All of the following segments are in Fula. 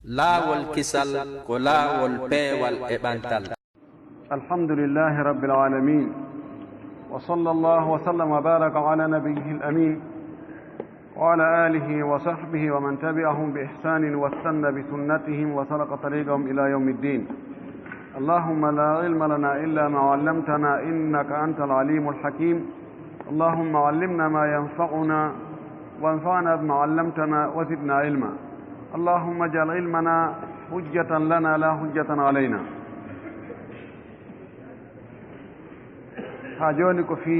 laawol kisal ko laawol peewal e ɓantal. alhamdulillahi rabbil alamin wa sallallahu wa sallam wa baraka ala nabiyyihi al-amin wa ala alihi wa sahbihi wa man tabi'ahum bi ihsanin wastanna bi sunnatihim wa salaka tariqahum ila yawmiddin. allahumma la ilma lana illa ma 'allamtana innaka antal alimul hakim. allahumma 'allimna ma yanfa'una وانفعنا بما علمتنا وزدنا علما. اللهم اجعل علمنا حجة لنا لا حجة علينا. ha joni ko fi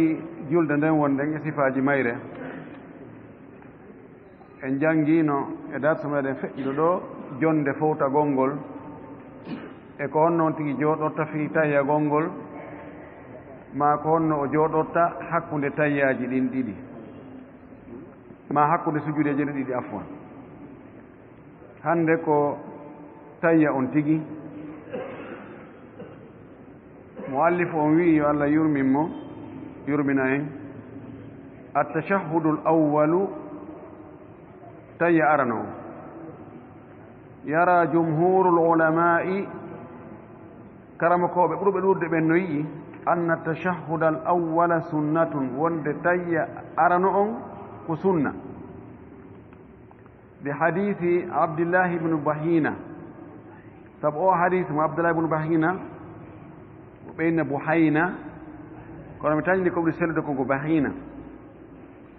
julde nden wonde e sifaji mayre en jangino e darso meɗen feƴƴiɗo ɗo jonde fowtagol ngol e ko honnoon tigi jooɗorta fi tayyagol ngol ma ko honno o jooɗorta hakkunde tayyaji ɗin ɗiɗi ma hakkude sujudeje ɗe ɗiɗi afwan. hande ko tayya on tigi muallif on wi yo Allah yurminmo yurmina en attashahhudu l awalu tayya arano o yara jumhuru l ulama'i karamakoɓe ɓurɓe ɗurde ɓen no yii anna tashahhuda al awala sunnatun wonde tayya arano on ko sunna bi hadithi abdillahi ibnu bahina sabu o hadith mo abdoulah ibnu bahina o ɓeyna buhayna kono mi tañdi ko ɓuri sellude konko bahina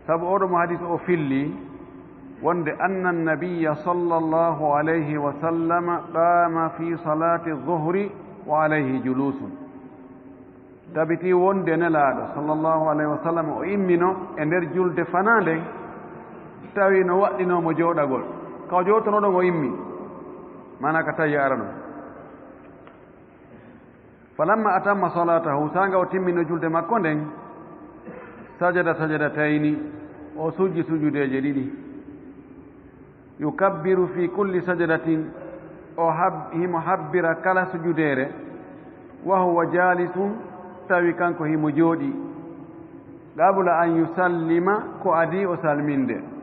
sabu oɗo mo hadith o filli wonde anna annabiya sallallahu alayhi wa sallam qama fi salati dhuhri wa alayhi julusun tabiti wonde nelaɗo sallallahu alayhi wa sallam o immino e nder julde fanande tawi no waɗɗinomo jooɗagol kaw jootonoɗon o immi mana ka tawi arano falamma atamma salatahu sanga o timmino julde makko nden sajadatayni o sujji sujudeje ɗiɗi yukabbiru fi kulli sajadatin o himo habbira kala sujudere wa huwa jalisun tawi kanko himo jooɗi qabla an yusallima ko adi o salminde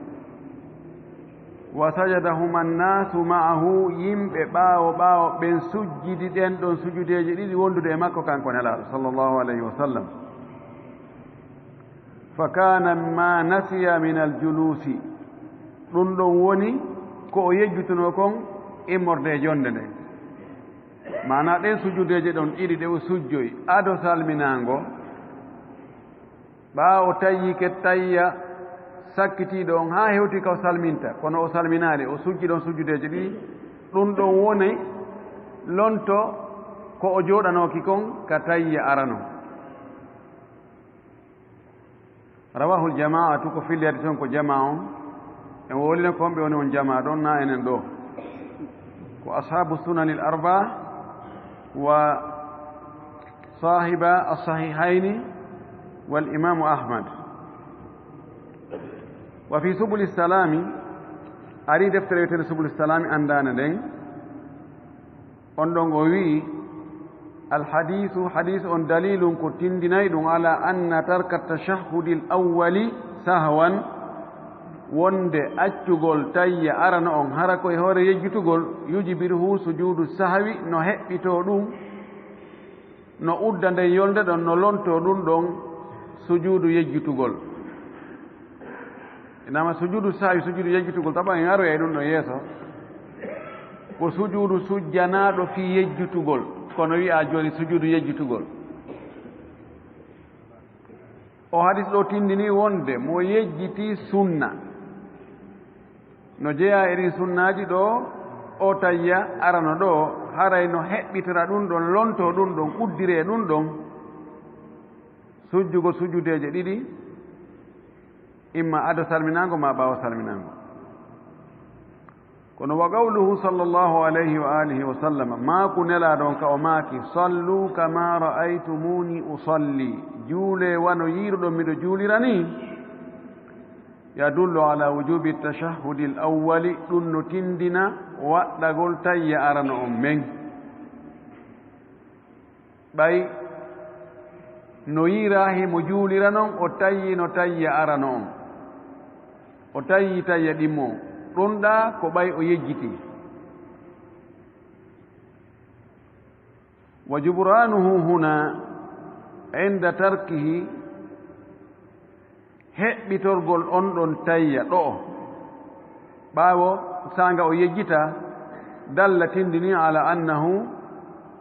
wa sajadahuma annasu ma'ahu yimɓe ɓaawo ɓen sujjidi ɗen ɗon sujudeji ɗiɗi wondude e makko kanko nelaɗo sallllahu alayhi wa sallam fa kana ma nasiya min aljulusi ɗum ɗon woni ko o yejjutuno kon immorde e jonde nde mana ɗen sujudeje ɗon ɗiɗi ɗe o sujjoyi ado salminango ɓaawo tayyike tayya sakkitiiɗo on haa hewti ka o salminta kono o salminaali o sujji ɗon sujjudeje ɗiɗi ɗum ɗon woni lonto ko o jooɗanooki kon ka tayya arano rawahul jama'atu ko filliyade toon ko jama on en wolino ko honɓe woni on jama ɗon na enen ɗo ko ashabu sunani l arba wa sahiba as-sahihayni wal imamu ahmad wa fi subul salami ari deftere wiyetede subul salami andane nden on ɗon o wii alhadisu hadis on dalilum ko tindinayi ɗum ala anna tarka tashahhudi l awwali sahwan wonde accugol tayya arano on hara koye hoore yejjutugol yujibiruhu sujudu sahwi no heɓɓito ɗum no udda nden yolde ɗon no lonto ɗum ɗon sujudu yejjutugol inama sujudu sahwi sujudu yejjutugol taɓa en aroya e ɗum ɗo yeeso ko sujudu sujjanaɗo fi yejjutugol kono wiya joni sujudu yejjutugol o hadis ɗo tindini wonde mo yejjiti sunna no jeeya eri sunnaji ɗo o tayya arano ɗo haray no heɓɓitira ɗum ɗon lonto ɗum ɗon uddire ɗum ɗon sujjugo sujudeje ɗiɗi imma ado salminango ma ɓaawo salminango kono wa qawluhu sallllahu alayhi wa alihi wa sallam maaku nelaɗon ka o maaki sallu kama ra'aytumuni usalli juule wano yiiruɗon miɗo juulira ni yadullu ala wujubi tashahhudi l awwali ɗum no tindina waɗɗagol tayya arano on men ɓay no yiira himo juulira noon o tayyi no tayya arano on o tayyi tayya ɗimmo ɗum ɗa ko ɓay o yejjiti وجبرانه هنا عند تركه heɓɓitorgol on ɗon tayya ɗo ɓaawo sanga o yejjita dalla tindini ala annahu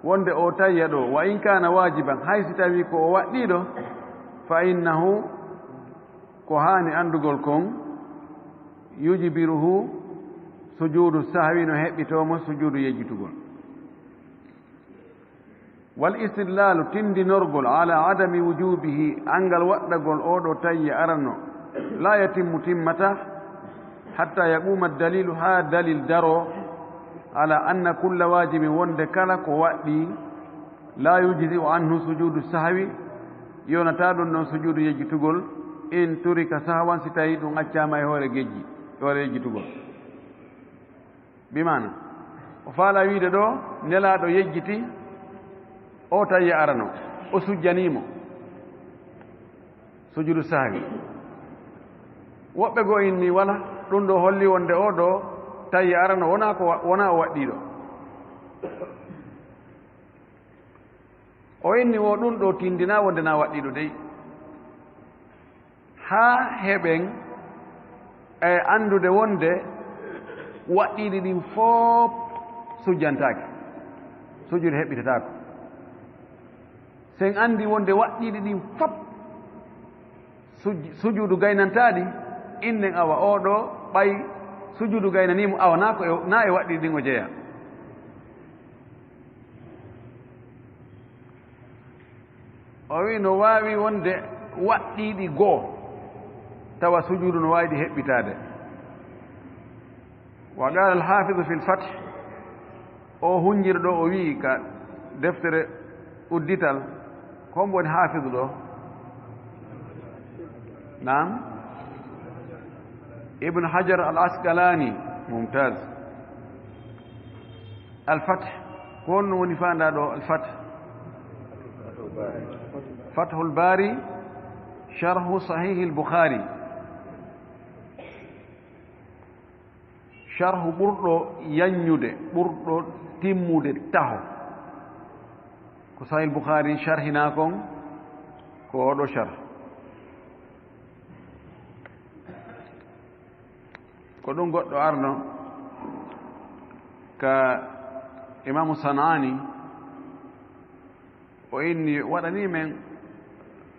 wonde o tayya ɗo wa in kana wajiban hay si tawi ko o waɗɗiɗo fa innahu ko haani andugol kon yujbiruhu sujudu sahwi no heɓɓitomo sujudu yejjitugol wal istidlalu tindinorgol ala adami wujubihi angal waɗɗagol oɗo tayya arano la yatimmu timmata hatta yaquma dalilu ha dalil daro ala anna kulla wajibin wonde kala ko waɗɗi la yujzi'u anhu sujudu sahwi yonata ɗum ɗon sujudu yejjitugol in turika sahwan si tawi ɗum accama e hoore gejji hoore yejjitugol bimana o faala wiide ɗo nelaɗo yejjiti o tayya arano o sujjanimo sujudu sahwi woɓɓe go inni wala ɗum ɗo holli wonde o ɗo tayya arano wona o waɗɗiɗo o inni wo ɗum ɗo tindina wonde na waɗɗiɗo dey haa heɓen e andude wonde waɗɗiɗi ɗin fof sujjantake sujude heɓɓitatako sen andi wonde waɗɗiɗi ɗin fop sujudu gaynantaɗi innen awa oɗo ɓay sujudu gaynanimo awa na e waɗɗiɗi ɗin o jeeya o wi no wawi wonde waɗɗiɗi goo tawa sujudu no wawiɗi heɓɓitade wa qala alhafidu fi lfath o hunjir ɗo o wi ka deftere uddital kom woni hafidu ɗo nam ibnu hajar al asqalani mumtaz alfath ko honno woni fanda ɗo alfath fathu lbari sharhu sahihi lbukhari sharhu ɓurɗo yanyude ɓurɗo timmude taho ko sahih lbukhari sharhina kon ko oɗo sharh ko ɗum goɗɗo arno ka imamu sanani o inni waɗani men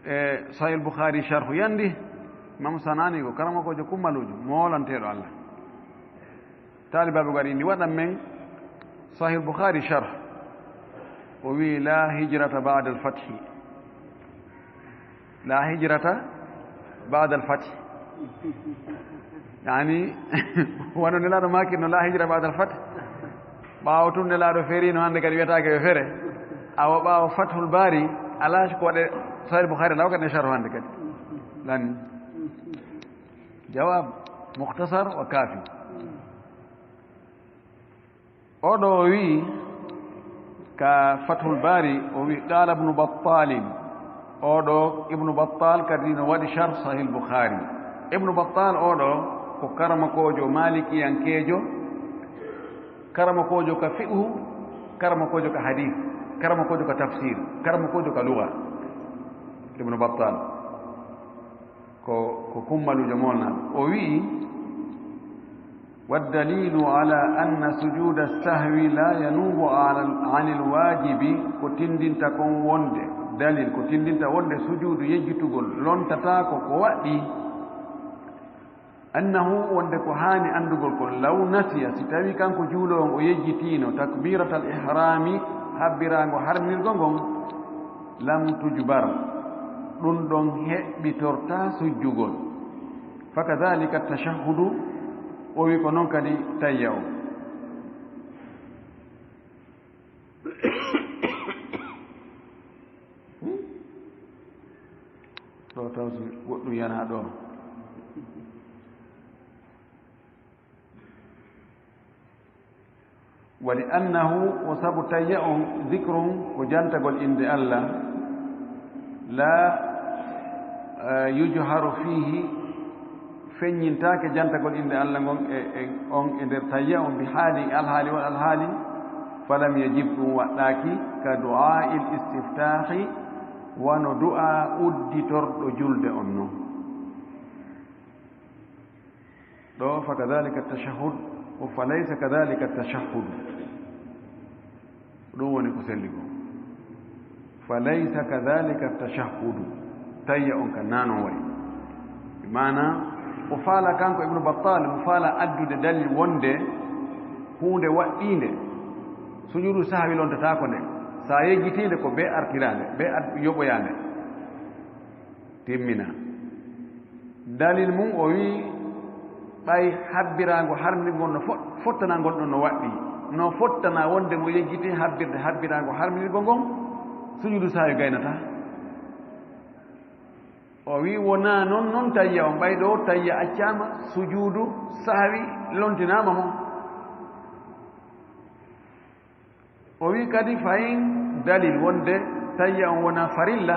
e sahih lbukhari sharhu yandi imamu sanani ko karamakojo kummalujo molanteɗo allah talibaɓe gari inni waɗan men sahih lbukhari sharh o wi la hijrata bada alfathi la hijrata bada alfathi yani wono nelaɗo makirno la hijra bada alfath ɓawo tun nelaɗo ferino hande kadi wiyatake yo fere awa ɓawo fathul bari ala ko waɗe sahih lbukhari law kadi ne sharhu hande kadi lan jawab mukhtasar wa kafi oɗo o wi ka fathul bari o wi qala ibnu battalin oɗo ibnu battal kadi no waɗi sharh sahih lbukhari ibnu battal oɗo ko karamakojo malikiyankejo karamakojo ka fiqhu karamakojo ka hadith karamakojo ka tafsir karamakojo ka lugha ibnu battal ko kummalujo molnaɗo o wi والدليل على أن سجود السهو لا ينوب عن الواجب كتندين تكون وند دليل كتندين تكون سجود يجتغل لون تتاكو كوادي أنه وند كهاني أندغل لو نسي ستاوي كان كجولون ويجتينو تكبيرة الإحرام حبران وحرم الغنغم لم تجبر لندن بترتا سجوغل فكذلك التشهد o wi ko noon kadi tayya o ɗo tawsi goɗɗum yana ɗo wa li annahu o sabu tayya on dicrum ko jantagol inde allah la yujharu fihi feññintaake jantagol inde allah ngon on e nder tayya on bi haali alhaali won alhaali falam yajib ɗum waɗɗaki ka du'a'i l-istiftahi wano du'a udditorɗo julde on non ɗo fa kadhalika tashahhud o fa laysa kadhalika tashahhud ɗum woni ko selli go fa laysa kadhalika tashahhud tayya on kan nanon wayi bimana o faala kanko ibnu battal mo faala addude dalil wonde hunde waɗɗinde sujudu sahwi lontatako nde sa yejjitinde ko be artirande be yoɓoyande timmina dalil mum o wi ɓay habbirago harmirgol no fottana gonɗon no waɗɗi no fottana wonde mo yejjiti habbirago harmirgol ngon sujudu sahwi gaynata o wi wona noon tayya on ɓay ɗo tayya accama sujudu sahwi lontinama mo o wi kadi fayin dalil wonde tayya on wona farilla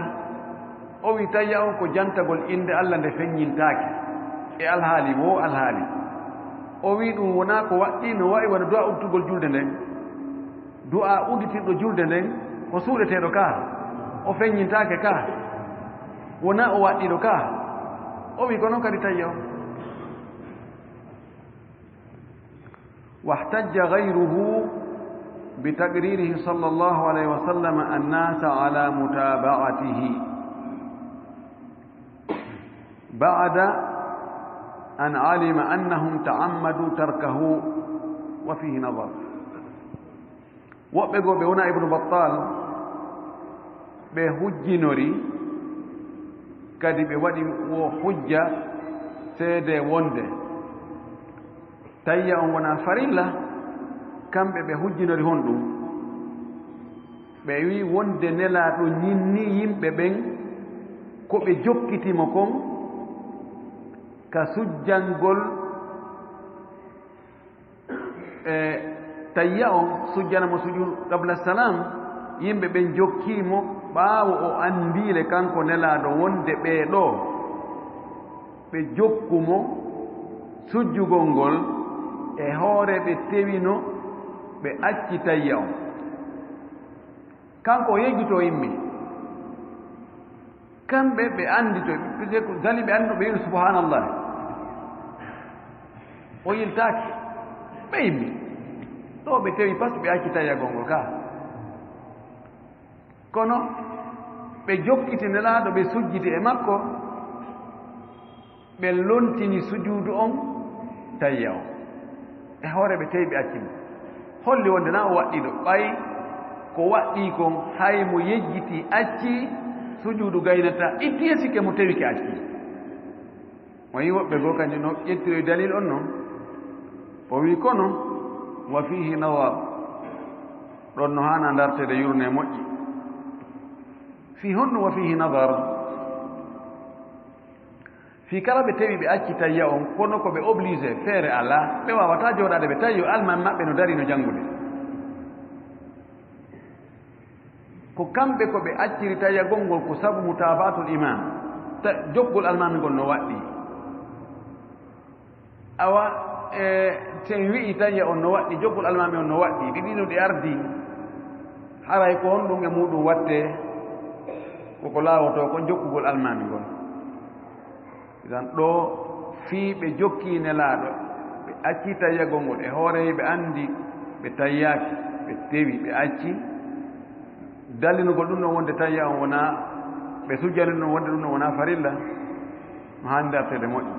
o wi tayya on ko jantagol inde Allah nde feññintaake e alhaali wo alhaali o wi ɗum wona ko waɗɗi no wayi wona du'a uddugol julde nden du'a udditirɗo julde nden ko suuɗeteeɗo ka o feññintaake ka wona o waɗɗiɗo ka o wi ko noon kadi tayya on wahtajja gayruhu بتقريره صلى الله عليه وسلم الناس على متابعته بعد أن علم أنهم تعمدوا تركه وفيه نظر وبقوا بهنا ابن بطال بهجنوري كدي بودي وحجة سيدة وندة تيا ونا فريلا kamɓe ɓe hujjinori hon ɗum ɓe wi wonde nelaaɗo ñinni yimɓe ɓen ko ɓe jokkitimo kon ka sujjangol tayya on sujjanamo sujud qabla salam yimɓe ɓen jokkiimo ɓaawo o anndiile kanko nelaaɗo wonde ɓeeɗo ɓe jokkumo sujjugol ngol e hoore ɓe tewino ɓe acci tayya on kanko o yejjito yimɓe kamɓe ɓe anndito dali ɓe anndi ɓe yino subhanallah o yiltaake ɓe yimɓe ɗo ɓe tewi pas ɓe acci tayya gongol ka kono ɓe jokkiti nelaaɗo ɓe sujjiti e makko ɓe lontini sujuudu on tayya o e hoore ɓe tewi ɓe accimo holli wonde na o waɗɗiɗo ɓay ko waɗɗi kon hay mo yejjiti acci sujuudu gaynata itti e sikke mo tewike acci o yi woɓɓe goo kanjum no ƴettiroy dalil on noon o wi kono wa fihi nawar ɗon no hana dartede yurne moƴƴi fi honno wa fihi nadar fi kala ɓe tewi ɓe acci tayya on kono ko ɓe obligé feere ala ɓe wawata jooɗade ɓe tayyo alman maɓɓe no dari no janngude ko kamɓe ko ɓe acciri tayya gongol ko sabu mutabatul imam joggol almami ngol no waɗɗi awa sen wi'i tayya on no waɗɗi joggol almami on no waɗɗi ɗiɗino ɗi ardi haray ko honɗum e muɗum watte koko laawoto ko jokkugol almami ngol idan ɗo fii ɓe jokki nelaaɗo ɓe acci tayyagol ngol e hoore ɓe anndi ɓe tayyaaki ɓe tewi ɓe acci dallinugol ɗum ɗon wonde tayya on wona ɓe sujjani ɗum wonde ɗum ɗon wona farilla no haandi dartede moƴƴi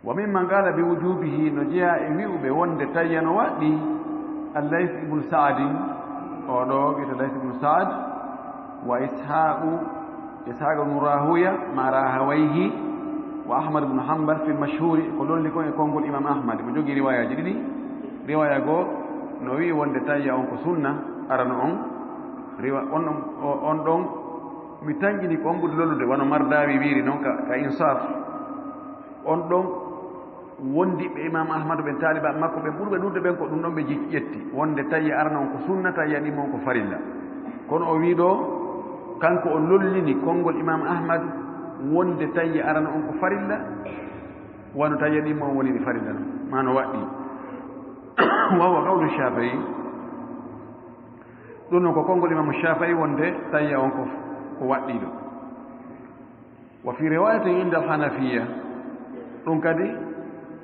wa mimman qala bi wujubihi no jeya e wi'uɓe wonde tayya no waɗɗi allays ibnu saadi oɗo wiyete lays ibnu saad wa ishaq ibnu rahuya ma rahawayhi wa ahmad ibnu hanbal fi lmashhuri ko lolli kon e konngol imam ahmad mo jogii riwayaji ɗiɗi riwaya goo no wi wonde tayya on ko sunna arano on on ɗon mi tanƴini ko ombude lollude wano mardawi wiiri noon ka insaf on ɗon wondiɓe imam ahmadu ɓen taalibaɓe makko ɓe ɓurɓe ɗurde ɓen ko ɗum ɗon ɓe ƴetti wonde tayya arana on ko sunna tayya ɗima on ko farilla kono o wi ɗo kanko o lollini konngol imam ahmadu wonde tayya arana on ko farilla wano tayya ɗima on woni ɗi farilla noon mano waɗɗi wawa qawlu Shafi'i ɗum noon ko konngol Imam Shafi'i wonde tayya on ko waɗɗiɗo wa fi riwayatin inda al-Hanafiya ɗum kadi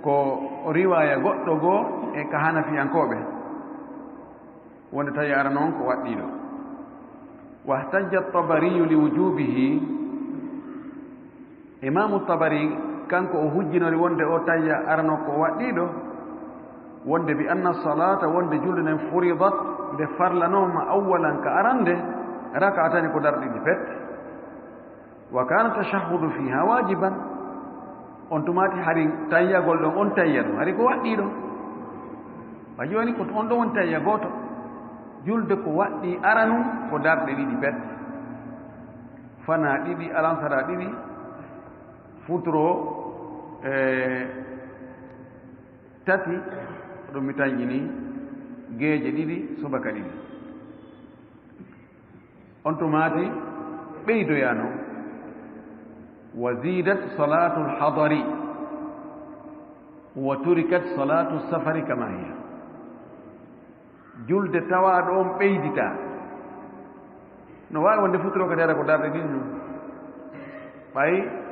ko riwaya goɗɗo goo e ka hanafiyankoɓe wonde tawi ara noon ko waɗɗiɗo wahtajja at-Tabariyu li wujubihi imamu Tabari kanko o hujjinori wonde o tayya arano ko waɗɗiɗo wonde bi anna salata wonde julde nden furidat nde farlanoma awalan ka arande rak'atani ko darɗiɗi pet wa kana tashahhudu fiha wajiban on tumati hari tayyagol ɗon on tayya ɗum hari ko waɗɗiɗo wa joni ko on ɗon won tayya goto julde ko waɗɗi aranu ko darɗe ɗiɗi pet fana ɗiɗi alansara ɗiɗi futuro tati ɗum mi tañƴini geeje ɗiɗi subaka ɗiɗi on tumati ɓeydoyano wa zidat salatu lhadari wa turikat salatu safari kama hiya julde tawaɗo on ɓeydita no wawi wonde futuro kadi ara ko darɗe ɗiɗi ɗum ɓay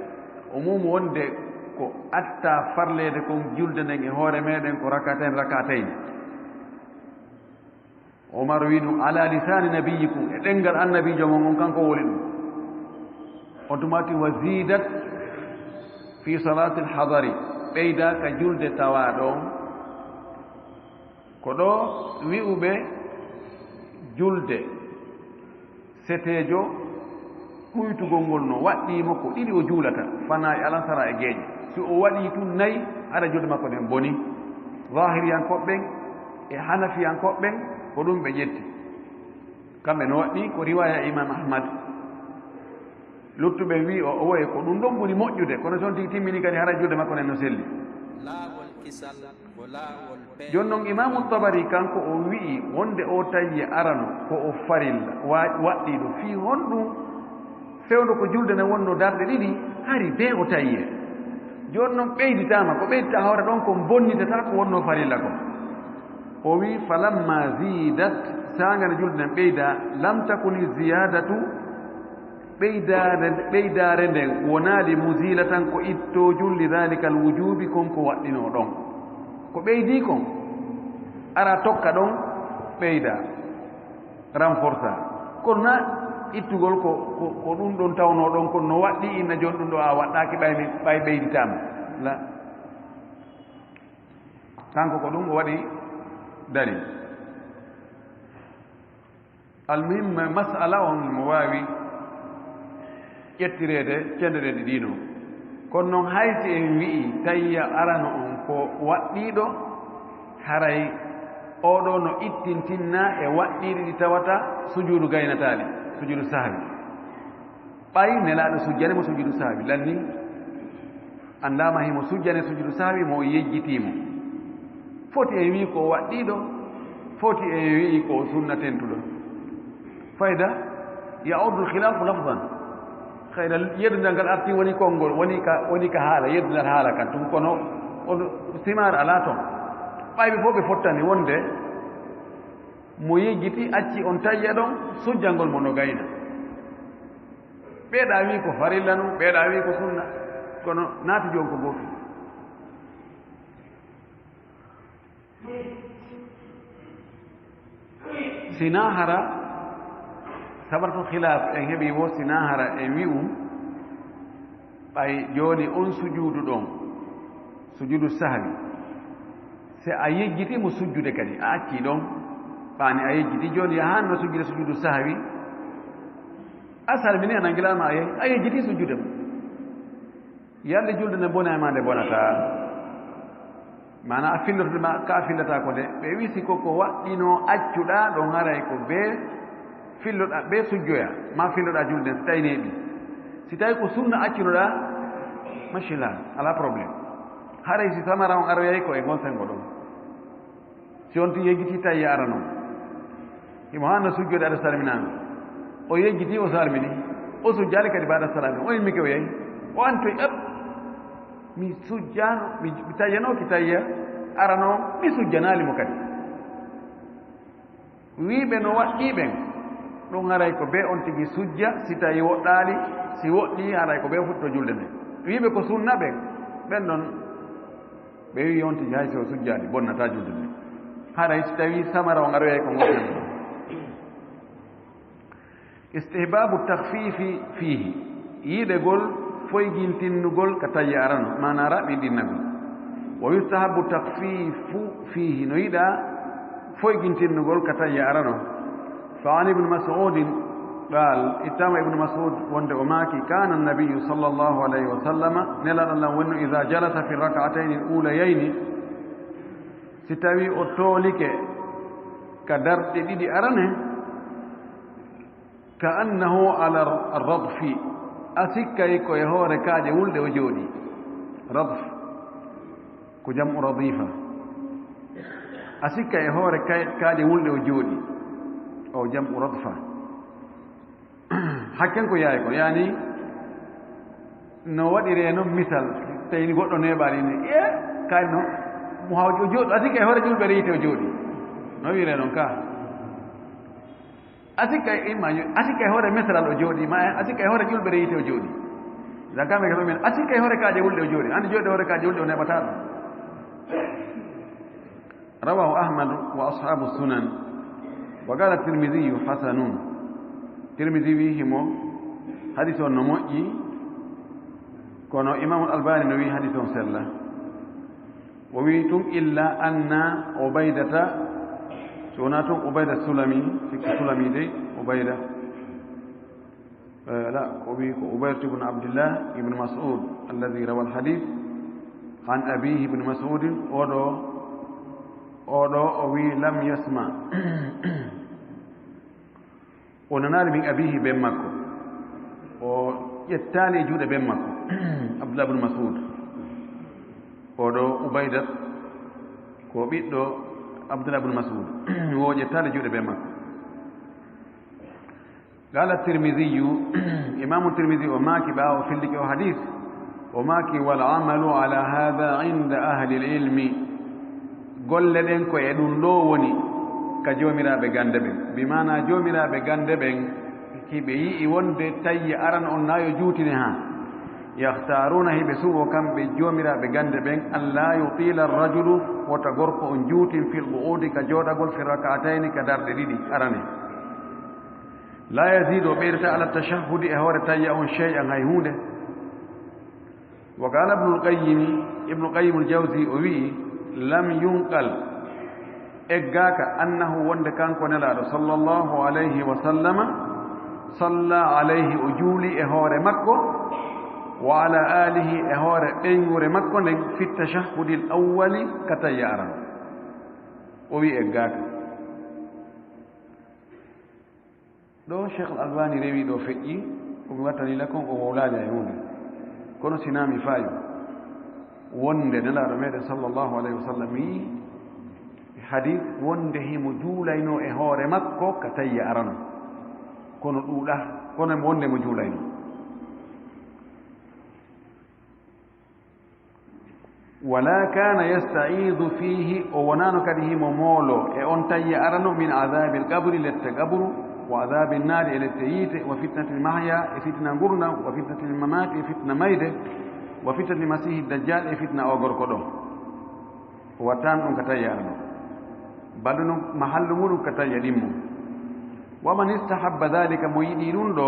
o mum wonde ko atta farlede kon julde nden e hoore meɗen ko rakatayn Omar wi ɗum ala lisani nabiyikum e ɗengal annabijo mon on kanko woli ɗum on tumati wa zidat fi salati alhadari ɓeyda ka julde tawaɗo ko ɗo wi'uɓe julde setejo ɗuytugol ngol no waɗɗimo ko ɗiɗi o juulata fana e alansara e geeƴe si o waɗi tun nayi aɗa julde makko nden boni zahiriyankoɓɓen e hanafiyankoɓɓen ko ɗum ɓe ƴetti kamɓe no waɗɗi ko riwaya imam ahmad luttuɓe wi o woye ko ɗum ɗon ɓuri moƴƴude kono son tigi timmini kadi hara julde makko nden no selli joni noon imamu Tabari kanko o wi'i wonde o tawi arano ko o farilla waɗɗiɗo fi honɗum fewndo ko julde ne wonno darɗe ɗiɗi hari be o tawiye joni noon ɓeyditama ko ɓeydita hawre ɗon ko bonnitata ko wonno farilla ko o wi falamma zidat sagane julde nden ɓeyda lam takuni ziyadatu ɓeydare nden wonaali musila tan ko itto julli dhalika al wujubi kon ko waɗɗino ɗon ko ɓeydi kon ara tokka ɗon ɓeyda renforça kono na ittugol ko ɗum ɗon tawno ɗon kono no waɗɗi inna joni ɗum ɗo a waɗɗaki ɓay ɓeyditama la kanko ko ɗum o waɗi dari almuhim masala on mo wawi ƴettirede cendereede ɗino kono noon haysi en wi'i tayya arano on ko waɗɗiɗo haray oɗo no ittintinna e waɗɗiɗi ɗi tawata sujudu gaynataɗi sujudu sahwi ɓay nelaɗo sujjane mo sujudu sahwi lanni andama himo sujjane sujudu sahwi mo yejjitimo foti en wi ko waɗɗiɗo foti en wi ko sunna tentuɗo fayda yaudu lkhilafu lafdan hayna yeddudal ngal arti woni konngol woni ka haala yeddudal haala kan tum kono on simar ala toon ɓayɓe fof ɓe fottani wonde mo yejjiti acci on tayya ɗon sujjangol mo no gayna ɓeeɗa wi ko farilla nu ɓeeɗa wi ko sunna kono naati jon ko gootu sina hara sabartu khilaf en heeɓi wo sina hara e wi'um ɓay jooni on sujuudu ɗon sujuudu sahwi se a yejjiti mo sujjude kadi a acci ɗon ɓaani a yejjiti jooni yahanno sujjude sujuudu sahwi a salmini a nangilama a yejjiti sujjude mo yande julde nde bone ma nde bonata mana a fillotoma ka fillata ko nde ɓe wi si koko waɗɗino accuɗa ɗon haray ko be filloɗa be sujjoya ma filloɗa julde nden so tawi neeɓi si tawi ko sunna accunoɗa machila ala probléme haray si samara on aroyayi ko e gonsengo ɗon si on ti yejjiti tawi ara noon imo hanno sujjode aɗa salminama o yejjiti o salmini o sujjali kadi mbaɗa salami o immi ke o yayi o antoy mi sujjano mi tayyanoki tayya arano mi sujjanalimo kadi wiiɓe no waɗɗi ɓen ɗum haray ko be on tigi sujja si tawi woɗɗaali si woɗɗi haray ko ɓe futto julde nde wiiɓe ko sunna ɓen ɓen ɗon ɓe wi on tigi hay so sujjaali bonnata julde nde haray si tawi samara o ngaroyay ko goten istihbabu tahfifi fihi yiɗegol foygintinnugol ka tawi arano mana raɓiɗinnagol wa yustahabu tahfifu fihi no yiɗa foygintinnugol ka tawi arano fa an ibne masudin qal ittama ibne masud wonde o maaki kana annabiyu sallllahu alayhi wa sallama nelaɗo allah wonno ida jalasa fi rak'ataini l ulayayni si tawi o toolike ka darɗe ɗiɗi arane ka annahu ala radfi a sikkay koye hoore kaaƴe wulɗe o jooɗi radf ko jamu radifa a sikka e hoore kaaƴe wulɗe o jooɗi o jamu radfa hakken ko yaay ko yaani no waɗire noon misal tawini goɗɗo neɓaani ne kaari no mo haw o jooɗi a sikka e hoore julɓe reyite o jooɗi no wiire noon ka a sikka e hoore mesral o jooɗi ma a sikka e hoore julɓe reyite o jooɗi dan kamɓe ke ɗumen a sikka e hoore kaaƴe wulɗe o jooɗi andi jooɗi hoore kaaƴe wulɗe o neɓata ɗum rawahu ahmadu wa ashabu sunan wa qala tirmidiyu hasanun tirmidi wi himo hadis on no moƴƴi kono imamu albani no wi hadis on sella o wi tum illa anna ubaydata so wona toon ubayda sulami sikki sulami de ubayda la ko wi ko ubaydatu ibne abdillah ibne mas'ud alladi rawa alhadith an abihi ibne mas'udin oɗo o wi lam yasma o nanaani min abihi ben makko o ƴettaani e juuɗe ben makko abdullah ibne mas'ud oɗo ubaydat ko ɓiɗɗo abdullah ibne mas'ud wo ƴettaani e juuɗe ben makko qala tirmidiyu imamu tirmidi o maaki ɓaawo fillike o hadis o maaki wal amalu ala hada inda ahli l ilmi golle ɗen ko e ɗum ɗo woni ka joomiraaɓe gannde ɓen bimana joomiraaɓe gannde ɓen hiɓe yi'i wonde tayyi aran on nayo juutine haa yahtaruna hiɓe suɓo kamɓe joomiraaɓe gannde ɓen an la yutila arrajulu wota gorko on juutin fil qu'udi ka jooɗagol fi rak'atayni ka darɗe ɗiɗi arane la yasidu o ɓeydata ala tashahudi e hoore tayya on chey an hay hunde wa qala ibnu qayyim aljawsi o wi'i lam yunqal eggaaka annahu wonde kanko nelaaɗo sallllahu alayhi wa sallama salla alayhi o juuli e hoore makko wa ala alihi e hoore ɓeygure makko nden fi tashahudi l awwali ka tayya aran o wi eggaaka ɗo cheikh al albani rewi ɗo feƴƴi komi wattanila kon o wowlaali e hunde kono sinami faayo wonde nelaaɗo meɗen sallllahu alayhi wa sallam wi hadis wonde himo juulayno e hoore makko ka tayya arano kono ɗuuɗa kono wonde mo juulayno wala kana yastaidu fihi o wonano kadi himo moolo e on tayya arano min adabi l qabri lette qabru wa adabi nnaari e lette yiite wa fitnati lmahya e fitna gurna wa fitnati lmamati e fitna mayde wa fitnati masihi dajjal e fitna o gorko ɗo o wattano ɗum ka tayya arano balɗu noon mahallu muɗum ka tayya ɗimmo waman istahabba dalika mo yiɗi ɗum ɗo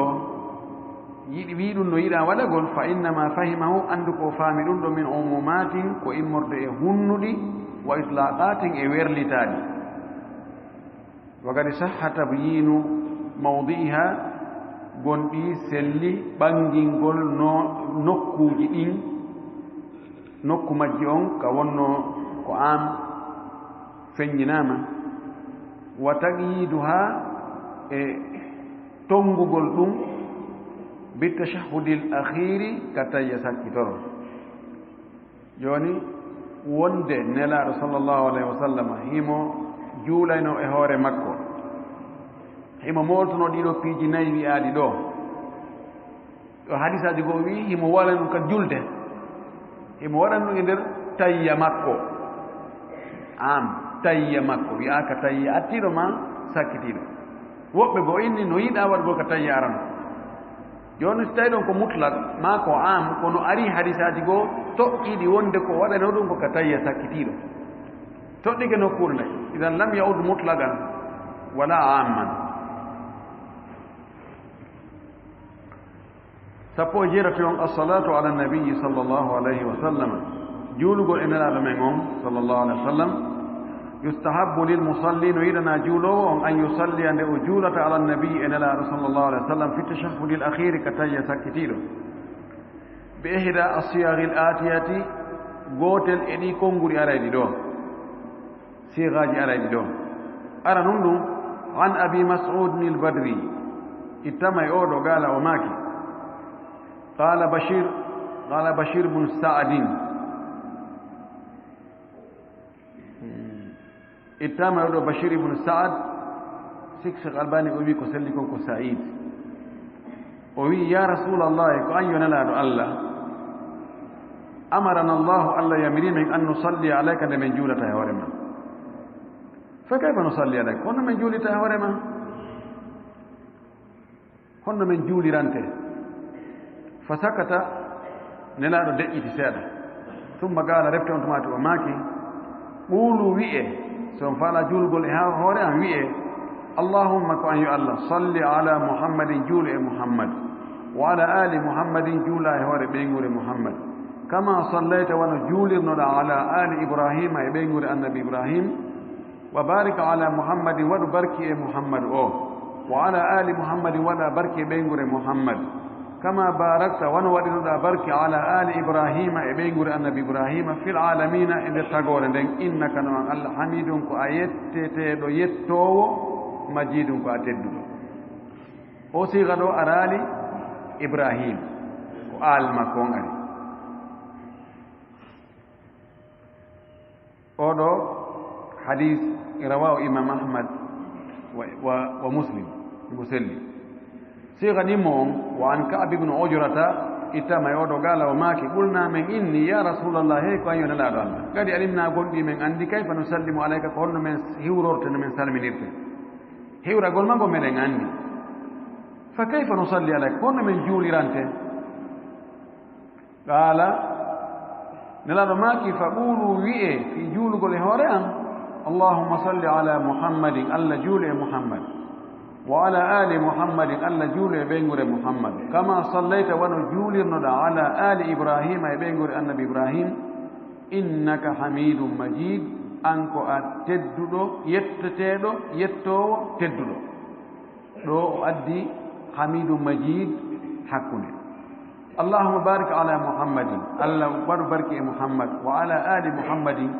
yiɗi wi ɗum no yiɗa waɗagol fa innama fahimahu anndu ko faami ɗum ɗo min umumatin ko immorde e hunnuɗi wa itlaqatin e werlitaaɗi wa kadi sahha tabyinu mawdi'iha gonɗi selli ɓangingol nokkuuji ɗin nokku majji on ka wonno ko am feññinaama wa taqyiduha e tongugol ɗum bitashahudi l akhiri ka tayya sakkitoro jooni wonde nelaaɗo sallllahu alayhi wa sallam himo juulayno e hoore makko himo moltono ɗiɗo piiji nayi wi'aaɗi ɗo ɗo hadisaji goo wi himo waɗan ɗum kadi julde himo waɗan ɗum e nder tayya makko am tayya makko wi'aaka tayya attiɗo ma sakkitiiɗo woɓɓe goo inni no yiɗa waɗgol ka tawi arano jooni so tawi ɗon ko mutlak ma ko am kono ari hadisaji goo toƴƴiɗi wonde ko waɗano ɗum ko ka tawiya sakkitiiɗo toɗɗike nokkuure nde idan lam yaud mutlagan wala amman sappo e jeerati on assalatu ala nabiyi sallllahu alayhi wa sallam juulugol e nelaaɗo men on sallllahu alayhi wa sallam yustahabu lilmusalli no yiɗana juulowo on an yusalliya nde o juulata ala nabiyi e nelaaɗo sallllahu alayhi wa sallam fi tashahudi l akhiri ka tawiya sakkitiiɗo bi ihda asiyari l atiyati gootel e ɗi konnguri arayɗi ɗo sigaji arayɗi ɗo ara nun ɗum an abi mas'udni l badri ittama e oɗo gaala o maaki qala bashir bnu saadin ittama e oɗo bashir ibnu saad cheikh albani o wi ko selli kon ko saïd o wi ya rasulallahi ko an yonelaɗo allah amarana allahu allah yamiri men an nusalli alayka nde men juulata e hoore ma fa kayfa nusalli alayka honno men juulita e hoore ma honno men juulirante fa sakata nelaaɗo deƴƴiti seeɗa tumma gaala refte on tumati o maaki ɓuulu wi'e so on faala juulgol e hoore an wi'e allahumma ko an yo allah salli ala muhammadin juulu e muhammad wa ala ali muhammadin juula e hoore ɓeygure muhammad kama sallayta wano juulirnoɗa ala ali ibrahima e ɓeygure annabi ibrahim wa barika ala muhammadin waɗu barki e muhammad o wa ala ali muhammadin waɗa barki e ɓeygure muhammad kama barakta wano waɗinoɗa barki ala ali ibrahima e ɓeygure annabi ibrahima fil alamina e nder tagore nden innaka no an allah hamidum ko a yetteteɗo yettowo majidum ko a tedduɗo o siga ɗo araali ibrahim ko al makko on ari oɗo hadis rawahu imam ahmad wa muslim ko selli siga ɗimmo on wa an ka'b ibnu ujrata ittama e oɗo gaala o maaki ɓulna men inni ya rasulallah hey ko an yonelaɗo allah kadi alimna gonɗi men anndi kayfa no sallimu alayka ko holno men hiwrorte no men salminirte hiwragol ma ngo meɗen anndi fa kayfa no salli alayka ko holno men juulirante qaala nelaɗo maaki fa ɓuulu wi'e fi juulugol e hoore an allahumma salli ala muhammadin allah juule e muhammad wa ala ali muhammadin allah juule e ɓeygure muhammad kama sallayta wano juulirnoɗa ala ali ibrahima e ɓeygure annabi ibrahim innaka hamidum majid an ko a tedduɗo yetteteɗo yettowo tedduɗo ɗo o addi hamidum majid hakkunde allahumma barik ala muhammadin allah waɗu barki e muhammad wa ala ali muhammadin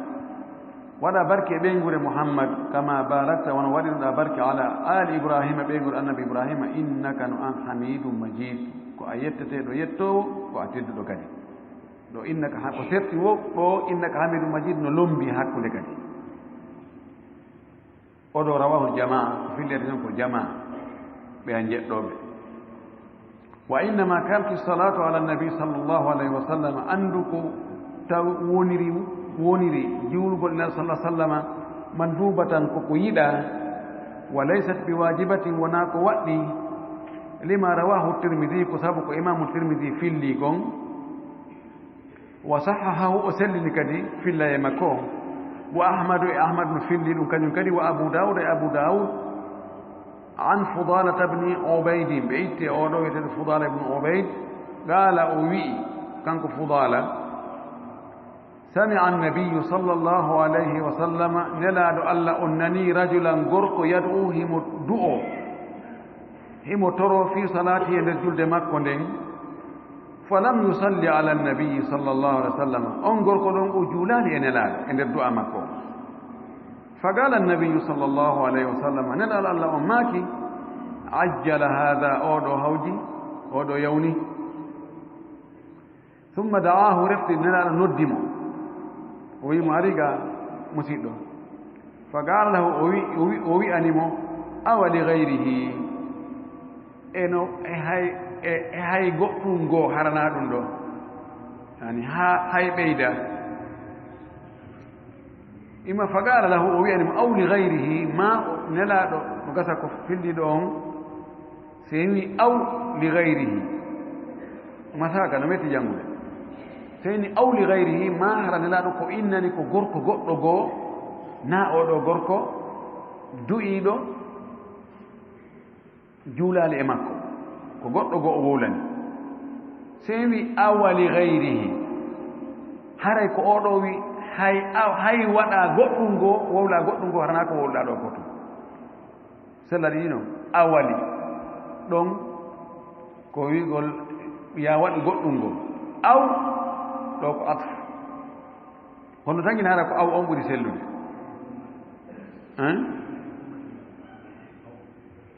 waɗa barki e ɓeygure muhammad kama barakta wono waɗinoɗa barki ala ali ibrahima ɓeygure annabi ibrahima innaka no an hamidum majid ko a yetteteɗo yettowo ko a tedduɗo kadi ɗo innaka ko serti wo ɗo innaka hamidum majid no lombi hakkude kadi oɗo rawahu jamaa ko fillete noon ko jamaa ɓe a jeɗɗoɓe wa innama kanti salatu ala nabi sallllahu alayhi wa sallam anndu ko taw woniri juulgol nen sallah sallama mandubatan koko yiɗa wa laysat bi wajibatin wona ko waɗɗi lima rawahu tirmidi ko sabu ko imamu tirmidi filli gon wa sahahahu o sellini kadi filla e makko wa ahmadu e ahmad no filli ɗum kañum kadi wa abu daoud e abu daoud an fudalata bni obaydin ɓe itte oɗo wiyeteɗo fudala ibnu obayd qaala o wi'i kanko fudala sami'a annabiyu sallllahu alayhi wa sallama nelaaɗo allah on nani rajulan gorko yad'u himo du'o himo toro fi salati e nder julde makko nden falam yusalli ala annabiyi sallllahu alih wa sallam on gorko ɗon o juulaani e nelaaɗo e nder du'a makko fa qala annabiyu sallllahu alayhi wa sallam nelaaɗo allah on maaki ajjala hada oɗo hawji oɗo yawni summa da'ahu refti nelaaɗo noddimo o wimo ariga musidɗo fa qala lahu o wi'animo awa li gayrihi eno e hay goɗɗum goo harana ɗum ɗo yani hay ɓeyda ima faqala lahu o wi'ani mo aw li gayrihi ma nelaɗo no gasa ko filliɗo on so wi aw li gayrihi masaka no metti janngude so ni aw li gayrihi ma hara nelaɗo ko innani ko gorko goɗɗo goo na oɗo gorko du'iɗo juulali e makko ko goɗɗo goo o wowlani so wi awa li gayrihi haray ko oɗo wi hay waɗa goɗɗum ngoo wowla goɗɗum ngoo harana ko wowlɗa ɗo koto sella ɗino awali ɗon ko wigol ya waɗi goɗɗum ngoo aw ɗo ko atf hono tangina hara ko aw on ɓuri sellude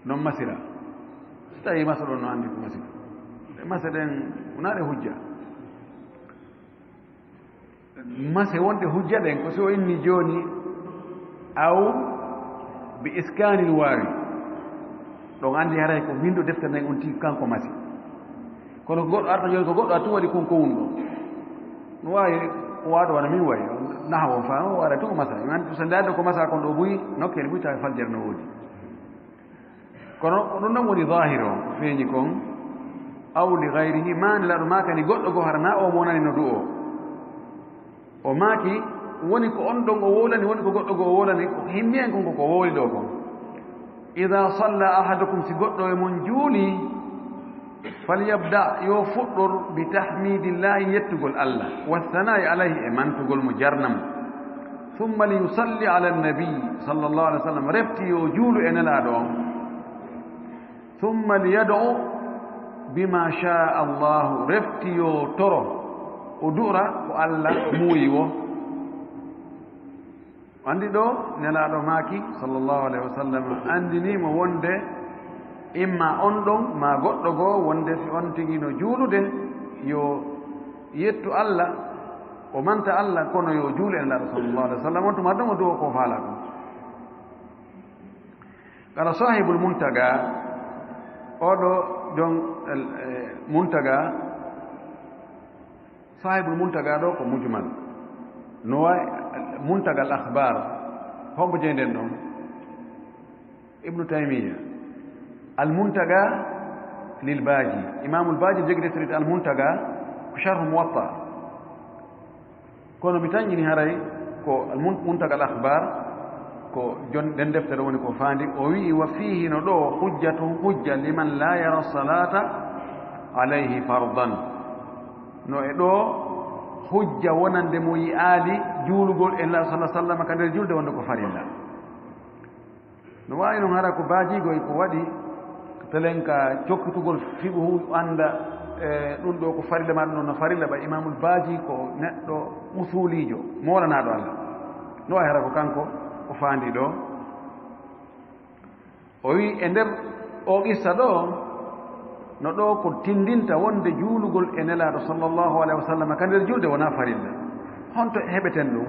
non masira so tawi masa ɗon no anndi ko masira ɗe masa ɗen wonaɗe hujja mase wonde hujja ɗen ko so inni jooni aw bi iskanil waawi ɗon anndi haray ko windo deftere nden on tigi kanko masi kono ko goɗɗo arta jooni ko goɗɗo a tun waɗi konko wunɗo no waawi o waaɗo wona min wayi naha won faa o waɗa tun ko masa an so ndaade ko masa kon ɗo ɓuyi nokkele ɓuyi tawi faljere no woodi kono ko ɗum noon woni zahir o ko feeñi kon aw li gayrihi mani laɗo makani goɗɗo goo harana o monani no du o maaki woni ko on ɗon o wowlani woni ko goɗɗo goo o wowlani himmi en konko ko wowli ɗo kon ida salla ahadukum si goɗɗo e mon juuli falyabda yo fuɗɗor bi tahmidillahi yettugol allah wathanayi alayhi e mantugol mo jarnamo thumma li yusalli ala annabi sallllahu alih w sallam refti yo juulu e nelaɗo on thumma li yad'u bima shaa allahu refti yo toro o du'ra ko allah muuyi wo andi ɗo nelaɗo maaki sallllahu alayhi wa sallam andinimo wonde imma on ɗon ma goɗɗo goo wonde si on tigi no juulude yo yettu allah o manta allah kono yo juule e nelaɗo sallllahu alayhi wa sallam on tuma ɗon o duwo ko faala ɗum kala sahibul muntaga oɗo jon muntaga sahibul muntaga ɗo ko mujmal no wawi muntaga al akhbar hombo jeynden ɗon ibnu taymiya al muntaga lil baji imamul baji jogi deftere al muntaga ko sharhu muwatta kono mi tañƴini haray ko al muntaga al akhbar ko jon den deftere woni ko faandi o wi'i wa fihi no ɗo hujjatun hujja liman la yara salata alayhi fardan no e ɗo hujja wonande mo yi'aali juulugol e la sallah sallam ka nder julde wonde ko farilla no waawi noon hara ko baajiigoy ko waɗi telen ka cokkitugol fiɓu annda e ɗum ɗo ko farilla ma ɗum noon no farilla ɓa imamul baaji ko neɗɗo usuliijo moolanaaɗo allah no waawi hara ko kanko o faandi ɗo o wi e nder o qissa ɗo no ɗo ko tindinta wonde juulugol e nelaaɗo sallllahu alayhi wa sallam ka nder julde wonaa farilla honto heɓeten ɗum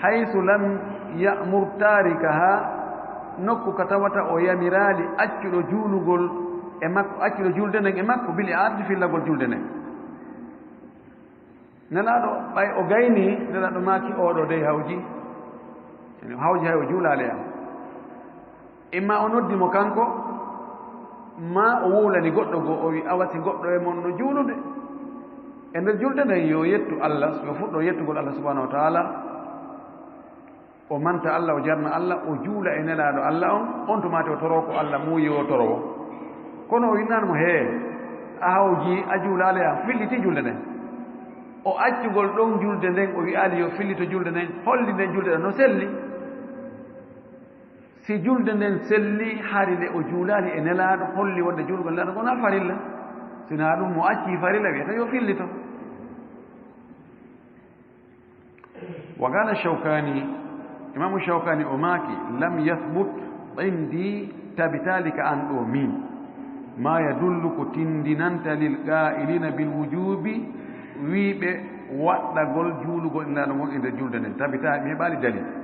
haysu lam ya'mur tarika ha nokku ka tawata o yamiraali accuɗo juulugol e makko accuɗo julde nden e makko bili ardi fillagol julde nden nelaaɗo ɓay o gayni nelaaɗo maaki oɗo dey hawji hay o juulaali am imma o noddimo kanko ma o wowlani goɗɗo goo o wi awati goɗɗo e mon no juulude e nder julde nden yo yettu allah yo fuɗɗo yettugol allah subahanahu wa taala o manta allah o jarna allah o juula e nelaaɗo allah on tumate o toro ko allah muuyi o torowo kono o winnanmo hee a hawji a juulaali am filliti julde nden o accugol ɗon julde nden o wi'aali yo fillito julde nden holli nden julde ɗen no selli si julde nden selli haari nde o juulaali e nelaaɗo holli wonde juulgol nelaaɗo wonaa farilla sinaa ɗum mo accii farilla wiyata yo fillito wa qala shawkani imamu shawkani o maaki lam yathbut indi tabitaalika an ɗo min ma yadullu ko tindinanta lil qa'ilina bil wujubi wiiɓe waɗɗagol juulugol nelaaɗo mon e nder julde nden tabita mi heɓaali dalil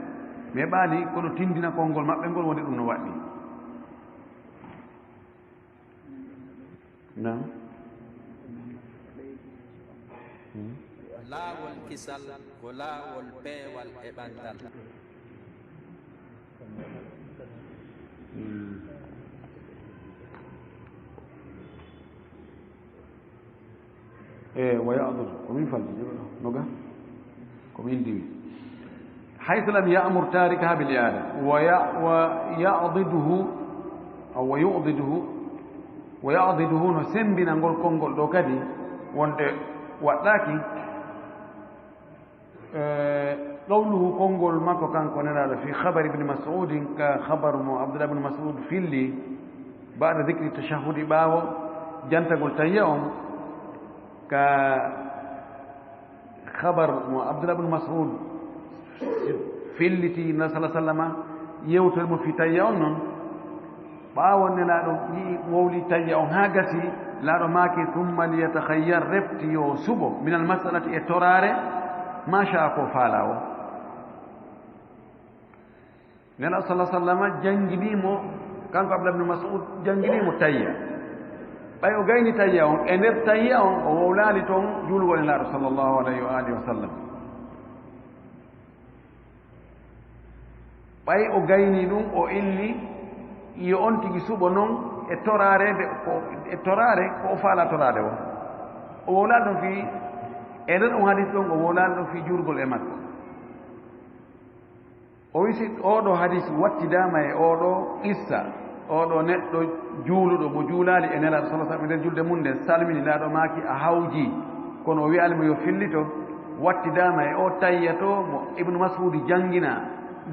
mi heɓaali kono tindina konngol maɓɓe ngol woni ɗum no waɗɗi nam laawol kisal ko laawol peewal e ɓandal ويأضد ومن فلج نقا ومن دي حيث لم يأمر تاركها بالإعادة ويأضده أو ويأضده نسمبنا نقول كونغول دوكادي وانت واتاكي قوله كونغول ماكو كان كوننا في خبر ابن مسعود كخبر عبد الله بن مسعود في اللي بعد ذكر التشهد باو جنت قلت يوم كخبر عبد الله بن مسعود في اللي تي صلى الله عليه وسلم يوتر في تيون باو نلا مولي تيون هاغسي لا ماكي ثم ليتخير ربتي يوسبو من المسألة الترارة ما شاء فالاو نلا صلى الله عليه وسلم جنجديمو كان قبل ابن مسعود جنجديمو تيا بايو غايني تيا اون انر تيا اون او ولالي تون جولو الله صلى الله عليه واله وسلم باي او غايني دum o illi yo on tigi subo non e torare ko faala torade o wala dum fi enen on hadith ɗon o wolano fi jurgol e makko o wisi oɗo hadis wattidama e oɗo qissa oɗo neɗɗo juuluɗo mo juulali e nelaɗo sa sallam nder julde mum nde salmini laaɗo maaki a hawji kono o wiyalimo yo fillito wattidama e o tayyato mo ibnu masudi jangina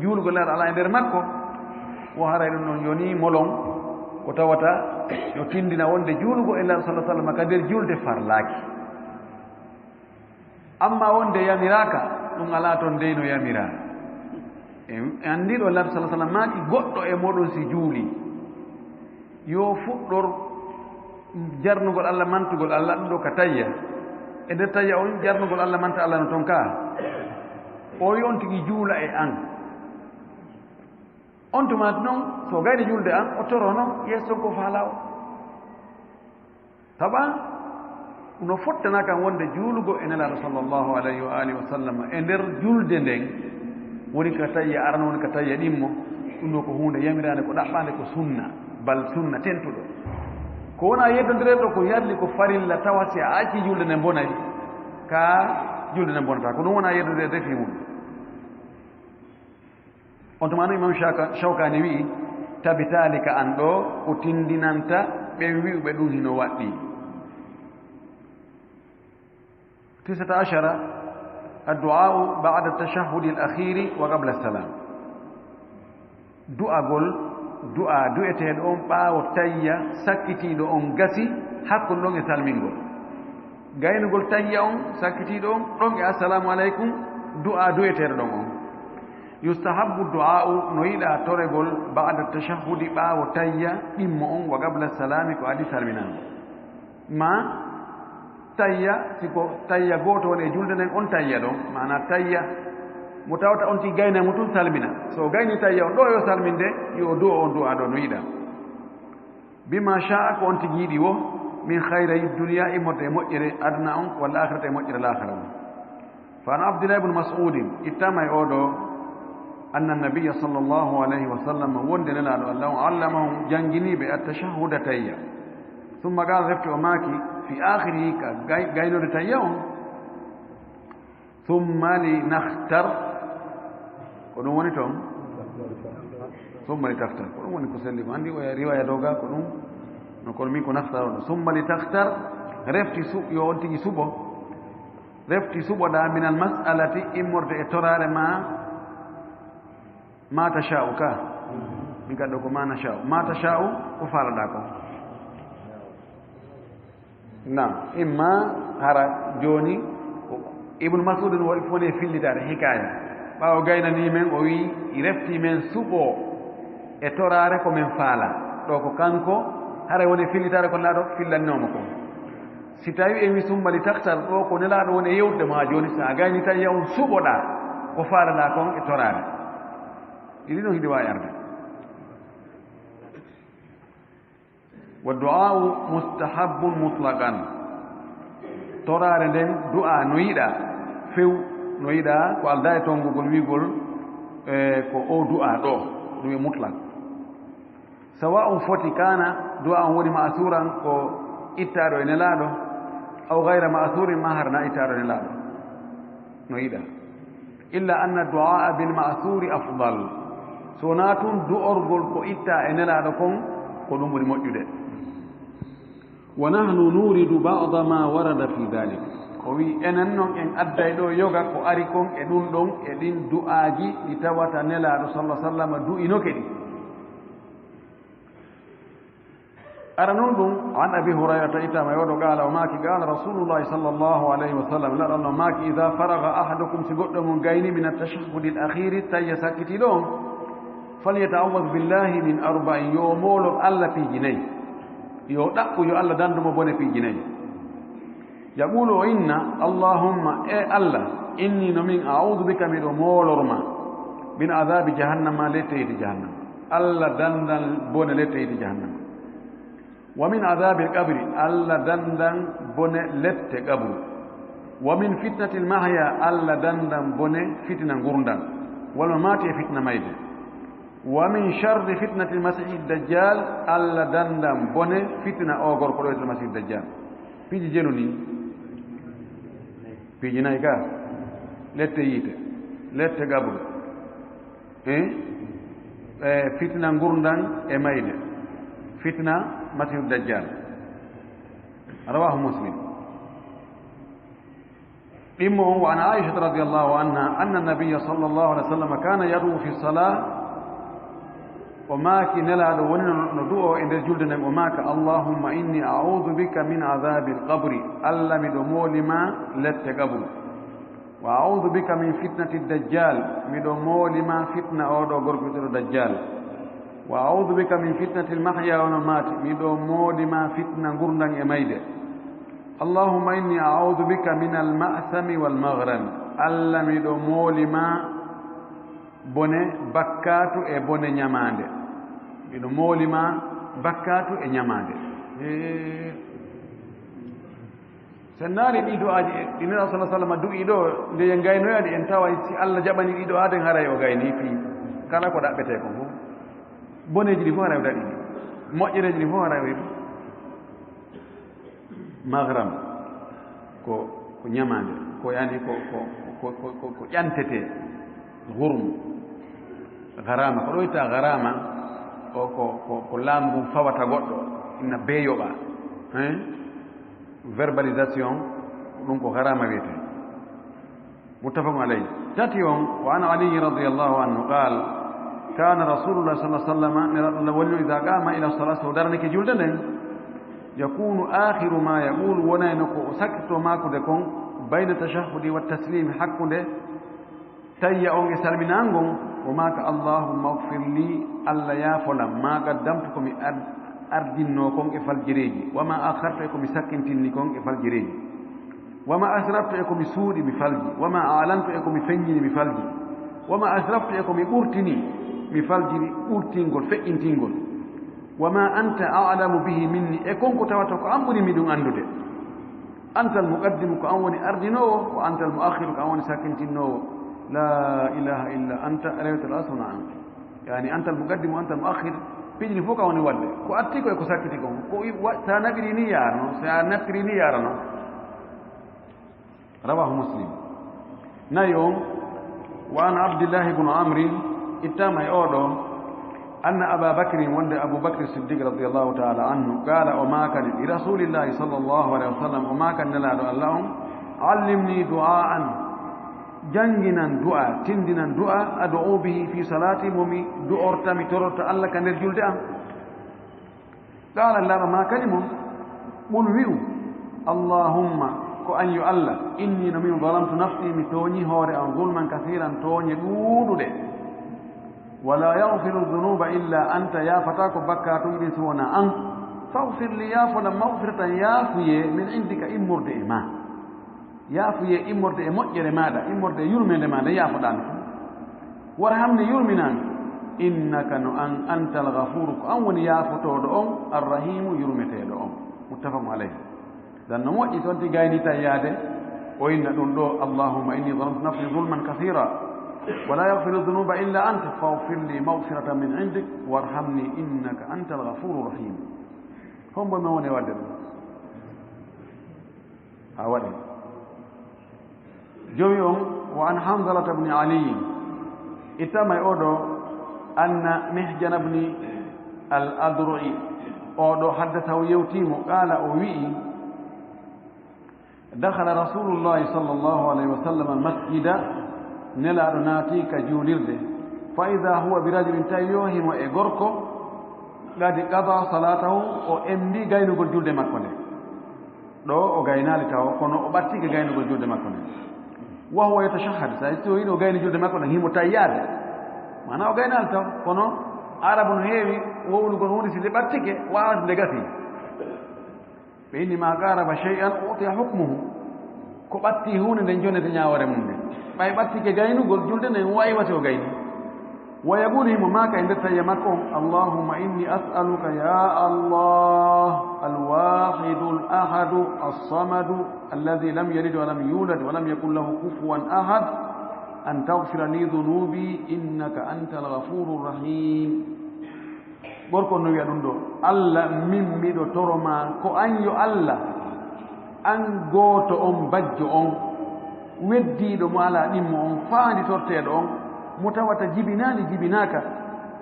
juulugol laaɗo ala e nder makko o haray ɗum noon yoni molon ko tawata yo tindina wonde juulugo e laaɗo sa sallam ka nder julde farlaki amma wonde yamiraka ɗum ala toon deyno yamira andiɗo laaɗo sa sallam maaki goɗɗo e moɗon si juuli yo fuɗɗor jarnugol allah mantugol allah ɗum ɗo ka tayya e nder tayya on jarnugol allah manta allah no toon ka o wi on tigi juula e an on tumati noon so gayni julde an o torono yesso ko faala o saɓa no fottana kan wonde juulugo e nelaɗo sallllahu alayhi wa alihi wa sallam e nder julde nden woni ka tayya arano woni ka tayya ɗimmo ɗum ɗo ko hunde yamirande ko ɗaɓɓande ko sunna bal sunna tentuɗo ko wona yeddodiren ɗo ko yarli ko farilla tawa si a acci julde nde bonayi ka julde nde bonata ko ɗum wona yeddodire defi mum on tuma no imam shawkani wi'i tabitali ka an ɗo ko tindinanta ɓe wi'uɓe ɗum hino waɗɗi 19 الدعاء بعد التشهد الأخير وقبل السلام du'a du'eteeɗo on ɓaawo tayya sakkitiiɗo on gasi hakkon ɗon e salmingol gaynugol tayya on sakkitiiɗo on ɗon e assalamu aleykum du'a du'eteeɗo ɗon on yustahabbu du'a'u no yiɗa toregol ba'da tashahhudi ɓaawo tayya ɗimmo on wa qabla salami ko adi salminango ma tayya siko tayya gooto woni e julde nden on tayya ɗon mana tayya mo tawata on ti gaynamo tun salmina so gayni tayya on ɗo yo salminde yo du'o on du'a ɗo no yiɗa bima sha'a ko on tigi yiɗi wo min hayrayi duniya immorde e moƴƴere aduna on walla akhirata e moƴƴere l'ahira on fa an abdillah ibne mas'udin ittama e oɗo anna nabiya sallllahu alayhi wa sallam wonde nelaɗo allah on allamahum janginiɓe attashahhuda tayya summa qala refti o maaki fi akhirihi ka gaynode tayya on summa li nakhtar ko ɗum woni toon summa li takhtar ko ɗum woni ko selli ko anndi o riwaya doga ko ɗum no kono min ko naftar on summa li takhtar refti yo on tigi suɓo refti suɓoɗa min al mas'alati immorde e torare ma tasha'u ka min kadɗo ko ma nasha'u ma tasha'u ko faalaɗa ko nam imma hara joni ibnu masudin woni fillitade hikaya ɓawo gaynani men o wi refti men suɓo e torare ko men faala ɗo ko kanko hara woni fillitade ko laaɗo fillannomo ko si tawi en wi summali taktar ɗo ko nelaɗo woni e yewtude ma joni sa gayni tan yaw suɓoɗa ko faalaɗa kon e torare ɗiɗi ɗon hiɗi wawi arde wa du'a'u mustahabbun mutlaqan torare nden du'a no yiɗa few no yiɗa ko alda e tongugol wigol ko o du'a ɗo ɗum e mutlak sawa'un foti kana du'a on woni ma'suran ko ittaɗo e nelaɗo aw gayra ma'surin ma harna ittaɗo e nelaɗo no yiɗa illa anna du'a bil ma'suri afdal so na tun du'orgol ko itta e nelaɗo kon ko ɗum ɓuri moƴƴude wa nahnu nuridu ba'da ma warada fi dhalik o wi enen noon en adday ɗo yoga ko ari kon e ɗum ɗon e ɗin du'aaji ɗi tawata nelaɗo sallah sallam du'inoke ɗi ara noon ɗum an abi hurayrata itama yoɗo qaala o maaki qaala rasulullahi sallllahu alayhi wa sallam laɗanno maaki ida faraga ahadukum si goɗɗo mum gayni min altashahudi l akhiri tawya sakkitiɗo on falyataawad billahi min arba'in yo moolo allah piiji nayyi yo ɗaɓɓu yo allah dandumo bone piiji nayyi yaqulu o inna allahumma e allah inni no min audu bika miɗo moolorma min adabi jahannama letteydi jahannama allah dandan bone letteydi jahannama wa min adabi alqabri allah dandan bone lette qabru wa min fitnati almahya allah dandan bone fitna gurdal wal mamati e fitna mayde wa min sharri fitnati almasihi dajjal allah dandan bone fitna o gorko ɗo e masihi dajjal piiji jenu ni piiji nayi ga lette yiite lette qabru fitna gurdan e mayde fitna مسيح الدجال رواه مسلم إمه وعن عائشة رضي الله عنها أن النبي صلى الله عليه وسلم كان يدعو في الصلاة وماك نلعب وندعو عند الجلد وماك اللهم إني أعوذ بك من عذاب القبر ألا مدمول ما لت قبر وأعوذ بك من فتنة الدجال مدمول ما فتنة أو غرفة الدجال وأعوذ بك من فتنة المحيا والممات ميدو مودي ما فتنة غردن يميد اللهم إني أعوذ بك من المأثم والمغرم ألا ميدو مودي ما بني بكاتو إي بني نياماند ميدو مودي ما بكاتو إي نياماند sennani ɗi du'aji ɗinira sallah sallam du'i ɗo nde en gaynoyaɗi en tawa si allah jaɓani ɗi ɗo aden haray o gayni fi kala ko ɗaɓɓete ko fof boneji ɗi fof a rewda ɗiɗi moƴƴereji ɗi fof a rewi magram ko ñamande ko yani ko ƴantete hurm garama ko ɗo itta garama o ko laamu ngun fawata goɗɗo inna beeyoɓa verbalisation ɗum ko garama wiyete muttafaqun alayhi tati on wa an aliyi radiallahu anhu qal كان رسول الله صلى الله عليه وسلم ولي إذا قام إلى الصلاة ودرنك جلدنا يكون آخر ما يقول ونينكو سكت ما كدكم بين التشهد والتسليم حق ده تيأون سلمنانكم وماك اللهم اغفر لي ألا يا فلان ما قدمتكم أردنكم إفالجريجي وما آخرتكم سكنتنكم إفالجريجي وما أسرفتكم سودي بفالجي وما أعلنتكم فنجي بفالجي وما أسرفتكم أرتني mi faljiri ɓurtingol feƴƴintingol wama anta a'lamu bihi minni e konko tawata ko an ɓurimi ɗum andude anta almuqaddimu ko an woni ardinowo wa anta almuakhiru ko an woni sakkintinnowo la ilaha illa anta rewtal asuna an yani anta almuqaddimu anta almuakhir piijini fof ka woni wadde ko atti ko e ko sakkiti kon ko sa naɓiri ni yarano sa naftiri ni yarano rawahu muslim nayi on wa an abdillahi ibnu amrin ittama e oɗo anna aba bakrin wonde abou bacre siddiq radiallahu taala anhu qala o makani li rasulillahi sallllahu alayhi wa sallam o makan nelaɗo allah on allimni du'aan janginan du'a tindinan du'a ad'u bihi fi salati momi du'orta mi tororta allah ka nder julde am qala allah ma kadi mum ɓul wi'u allahumma ko an yo allah inni no min zalamtu nafsi mi tooñi hoore am zulman kasiran tooñe ɗuuɗuɗe wala yaghfiru dhunuba illa anta ya fatako bakkatuji ɗin so wona an faghfir li yafola maghfiratan yaafuye min indika immorde e ma yaafuye immorde e moƴƴere maɗa immorde e yurmede maɗa yaafoɗano warhamni yurminani innaka no an anta alghafuru ko an woni yaafotoɗo on arrahimu yurmeteɗo on muttafaqu alayhi dan no moƴƴi toon ti gayni tayyade o inna ɗum ɗo allahumma inni zalamtu nafsi zulman kathira ولا يغفر الذنوب إلا أنت فاغفر لي مغفرة من عندك وارحمني إنك أنت الغفور الرحيم هم بمون يودر أولي جويون وعن حنظلة بن علي إتما يقولوا أن محجن بن الأدرعي أودو حدثه يوتيم قال أوي دخل رسول الله صلى الله عليه وسلم المسجد نلا رناتي كجوليرده فإذا هو برجل تيوهم وإغركو قد قضى صلاته وإمدي غينو جولده مكونه دو او غينالي تاو كونو او باتي غينو جولده مكونه وهو يتشهد سايتو ينو غينو جولده مكونه هي متياد معناه او غينال تاو كونو عرب هيوي وولو غوني سي باتيكي واز لغاتي بينما قارب شيئا أعطي حكمه كباتي هون دنجونة تنياور منه باي باتي كجاينو قل جلدنا واي واتو غايني ويقول هم ما كان يمكم اللهم إني أسألك يا الله الواحد الأحد الصمد الذي لم يلد ولم يولد ولم يكن له كفوا أحد أن تغفر لي ذنوبي إنك أنت الغفور الرحيم gorko no wiya ɗum ɗo allah min miɗo toroma ko an yo allah an gooto on bajjo on weddiiɗo mo ala ɗimmo on faandi torteeɗo on mo tawata jibinaani jibinaaka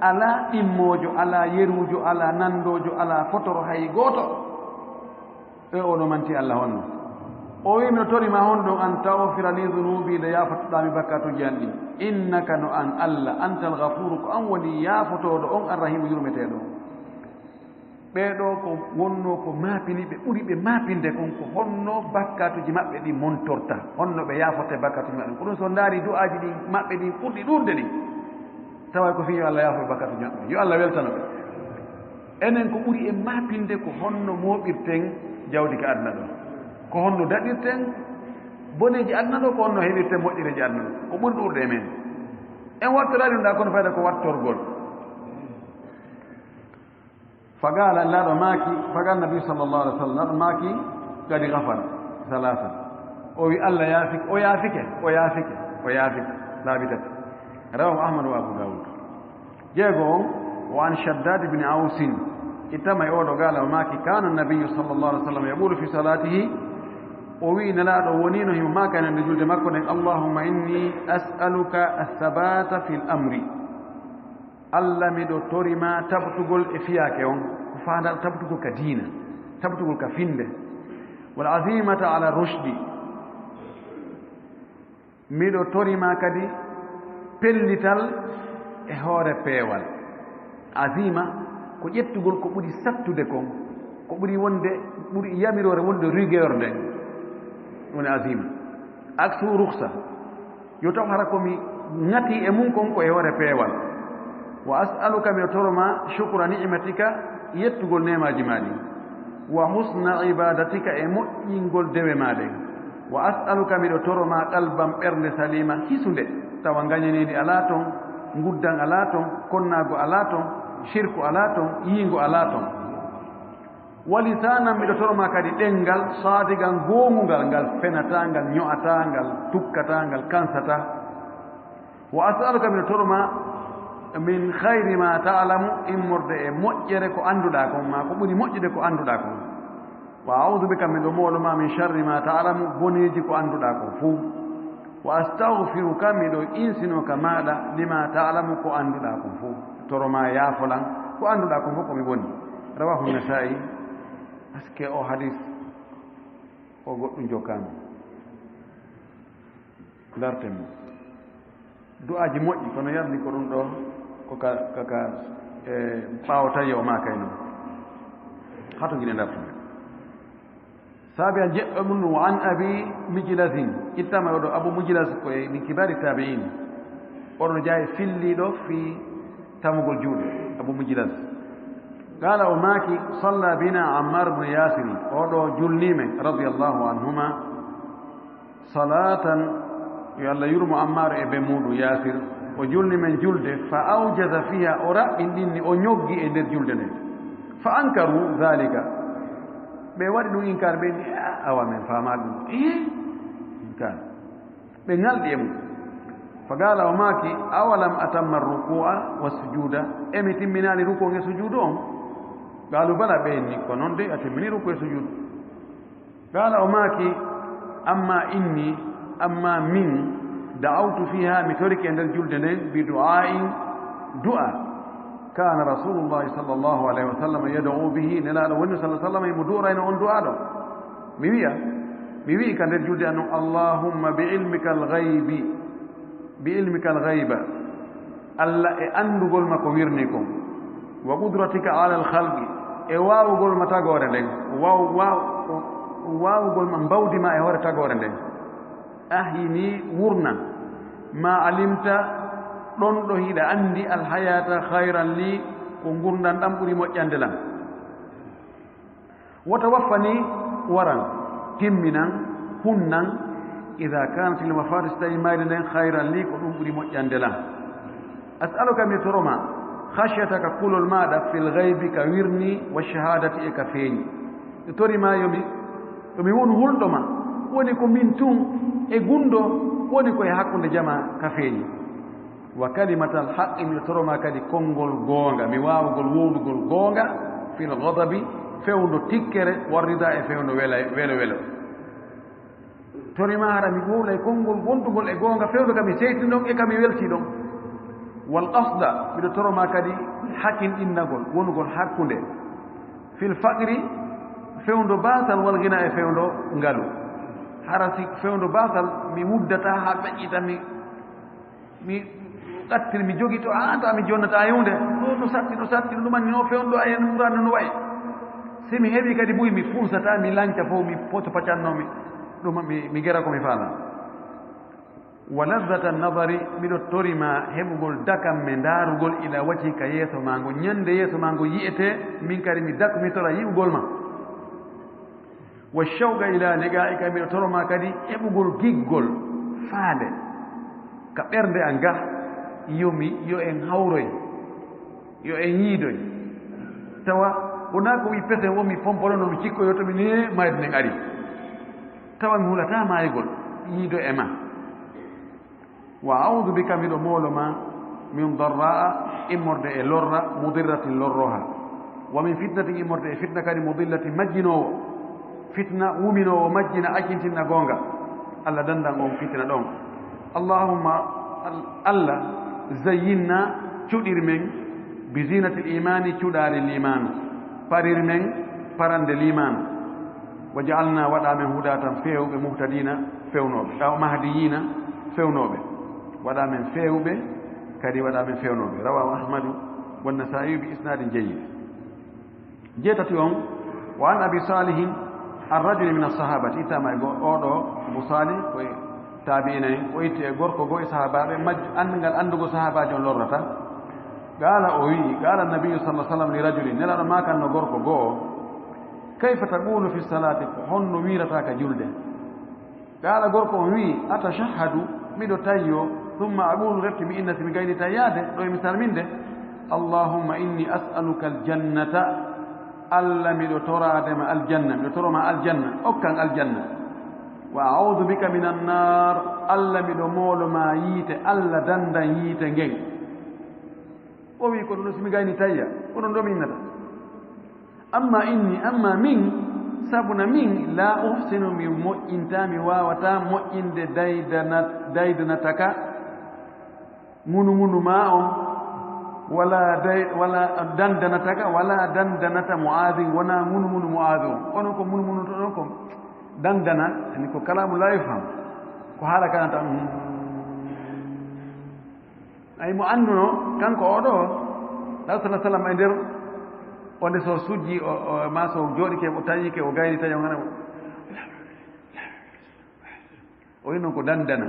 ala ɗimmoojo ala yeruujo ala nanndoojo ala fotoro hay gooto e oɗo manti allah honno o wi miɗo torima hon ɗon an tawfira li dunubi nde yaafottoɗami bakkatuji an ɗi innaka no an allah anta alghafuru ko an woni yaafotoɗo on arrahimu yurmeteɗo ɓeɗo ko wonno ko maapini ɓe ɓuri ɓe maapinde kon ko honno bakkatuji maɓɓe ɗi montorta honno ɓe yaafote bakkatuji maɓɓe ko ɗum so ndaari du'aji ɗi maɓɓe ɗi ɓurɗi ɗurde ɗi tawa ko fi yo allah yaafo bakkatuji maɓɓe yo allah weltano ɓe enen ko ɓuri e maapinde ko honno mooɓirten jawdi ka aduna ɗo ko honno daɗirten boneji aduna ɗo ko honno heɓirten moƴƴireji aduna ɗo ko ɓuri ɗurde e men en wattorani ɗum ɗa kono fayda ko wattorgol فقال الله ماكي فقال النبي صلى الله عليه وسلم ماكي قد غفر ثلاثة أو الله يافك أو يافك أو يافك أو يافك لا بدت رواه أحمد وأبو داود جاءوا وعن شداد بن عوس إتما يقول قال ماكي كان النبي صلى الله عليه وسلم يقول في صلاته وين لا دونينه ما كان الرجل مكن اللهم إني أسألك الثبات في الأمر Allah miɗo torima tabtugol e fiyake on ko faanda tabtugol ka diina tabtugol ka finde wal azimata ala rushdi miɗo torima kadi pellital e hoore peewal azima ko ƴettugol ko ɓuri sattude kon ko ɓuri wonde ɓuri yamirore wonde rigueur nden woni azima aksu ruhsa yo taw hara komi ŋati e mum kon ko e hoore peewal wa as'aluka min torma shukra ni'matika yettugol nemaji maɗi wa husna ibadatika e moƴƴingol dewe maɗe wa as'aluka miɗo torma qalban ɓernde salima hisude tawa gañanidi ala ton guddan ala ton konnago ala ton shirku ala ton yiingo ala ton wa lisanan miɗo torma kadi ɗengal saadigal gongugal ngal fenata ngal ño'ata ngal tukkata ngal kansata wa as'aluka miɗo torma min khayri ma ta'lamu immorde e moƴƴere ko annduɗa kon ma ko ɓuri moƴƴude ko annduɗa kon wa a'udhu bika miɗo mooloma min sharri ma ta'lamu boneji ko annduɗa kon fuu wa astaghfiruka miɗo insinoka maɗa lima ta'lamu ko annduɗa kon fuu toroma yaafolan ko annduɗa kon fof komi boni rawahu nasa'i aske o hadis o goɗɗum jokkami dartemo du'aji moƴƴi kono yardi ko ɗum ɗo kaka ɓaawata o ma kayno hato guine dartume saabi a jeɗɗo mum wa an abi mijlasin ittama oɗo abou mijlas koye min kibari tabi'in oɗo jaayi filliɗo fi tamugol juuɗe abou mijlas qala o maaki salla bina ammar bne yasiri oɗo julnime radiallahu anhuma salatan yo allah yurmo ammar e ɓe muɗum yasir o julni men julde fa awjada fiha o raɓɓin ɗinni o ñoggi e nder julde nden fa ankaru dhalika ɓe waɗi ɗum inkar ɓe ni awa men fama ɗum inkar ɓe ngalɗi e mum fagala o maki awalam atamma ruku'a wasujuda emi timminani ruku nge sujudu on galu bala ɓeni ko noon de a timmini ruku e sujudu gala o maki amma min da'awtu fiha mi toriki e nder julde nden bi du'a'in du'a kana rasulullahi sallllahu alayhi wa sallam yad'u bihi nelaɗo wonni sallah sallam emo du'rayno on du'a ɗo mi wi'i ka nder julde an noon allahumma bi ilmika alghayba allah e andugol ma ko wirni kon wa qudratika ala alkhalqi e waawugol ma tagore nden waawugol ma mbawdi ma e hoore tagore nden ahyini wurna ma alimta ɗon ɗo hiɗa anndi alhayata hayran li ko gurdan ɗam ɓuri moƴƴande lam wota waffani waran timminan hunnan ida kanat ilmafati so tawi mayde nden hayran li ko ɗum ɓuri moƴƴande lam as'aluka mi toroma khashyataka kulol maɗa fil ghaybi ka wirni wa shahadati e ka feeñi mi torima yomi won hulɗo ma woni ko min tun e gundo woni koye hakkunde jama ka feeñi wa kalimatal haqqi mi toroma kadi konngol goonga mi waawugol wowdugol goonga fil ghadabi fewndo tikkere warrida e fewndo welo torima hara mi wowla e konngol wontugol e goonga fewndo kam mi seytini ɗon e kam mi welti ɗon wal qasda miɗo toroma kadi hakin innagol wonugol hakkunde fil faqri fewndo batal wal gina e fewndo ngalu hara si fewndo batal mi wuddata ha ɓeƴƴita mi ɗattiri mi jogi to anta mi jonnata yewde ɗo satti ɗumanni no fewndo ayen murano no wayi si mi heeɓi kadi ɓuyi mi fuusata mi lanca fof mi poto paccannomi ɗum mi gera ko mi faala wa lazzata nadari miɗo torima heɓugol dakam me ndaarugol ila wacci ka yeeso ma ngo ñande yeeso ma ngo yiyete min kadi mi dak mi tora yi'ugol ma wa shawqa ila liqa'ika miɗo toroma kadi heɓugol giggol faande ka ɓernde an ga yo en hawroy yo en yiidoy tawa wona ko wi pese womi pompolono mi cikkoyo to mi ne mayde nden ari tawa mi hulata maayigol yiido e ma wa audu bika miɗo moolo ma min darra'a immorde e lorra mudirratin lorroha wa min fitnatin immorde e fitna kadi mudillati majjinowo fitna wuminowo majjina accintinna goonga allah dandan on fitna ɗon allahumma allah zayyinna cuɗir men bi zinati l imani cuɗaari limanu parir men parande limanu wa jaalna waɗa men hudatan fewɓe muhtadina fewnoɓe aw mahdiyina fewnoɓe waɗa men fewɓe kadi waɗa men fewnoɓe rawahu ahmadu wannasaiyu bi isnadin jeyyid jeetati on wa an abi salihin arrajuli min alsahabati ittama e oɗo abu salih koye taabi'ina en o itti e gorko goo e sahabaɓe andgal andugo sahabaji on lorrata gaala o wii gaala nabiyu sallah sallam li rajulin nelaɗo makanno gorko goo kayfa taqulu fi salati ko honno wirata ka julde gaala gorko on wii atashahadu miɗo tayyo thumma aqulu refti mi inna simi gayni tayyade ɗo e misal min de allahumma inni as'aluka aljannata allah miɗo toradema aljanna miɗo toroma aljanna okkan aljanna wa a'udhu bika min annar allah miɗo mooloma yiite allah dandan yiite ngen o wi ko ɗum ɗo simi gayni tayya oɗon ɗo mi innata amma min sabuna min la uhsinu mi moƴƴinta mi wawata moƴƴinde daydanataka ngunu ma on wala dandanataka wala dandanata mu'adin wona ngunu mu'adu on onon ko ngunu to ɗon ko dandana ani ko kalamu la yufham ko haala kanata ay mo anduno kanko oɗo rasul sallah sallam e nder onde so sujji ma so jooɗike o tañike o gayni tañi o gana o wi noon ko dandana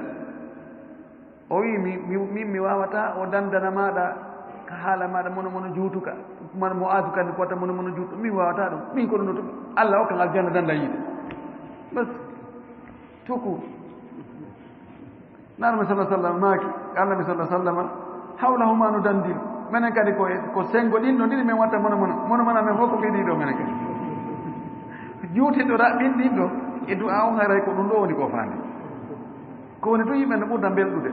o wi min mi wawata o dandana maɗa ka haala maɗa mono juutuka mana mo aadu kandi kota mono juutu min wawata ɗum min ko ɗum ɗo allah hokkan aljanna danda yiide bas tuku nanami sallah sallam maaki annami sallah sallama hawlahuma no dandin minen kadi ko sengo ɗinɗo ɗiɗi min watta mono mana men fof ko mbiɗi ɗo minen kadi juutiɗo raɓɓin ɗinɗo e du'a on haray ko ɗum ɗo woni ko faande ko woni to yimɓe no ɓurda belɗude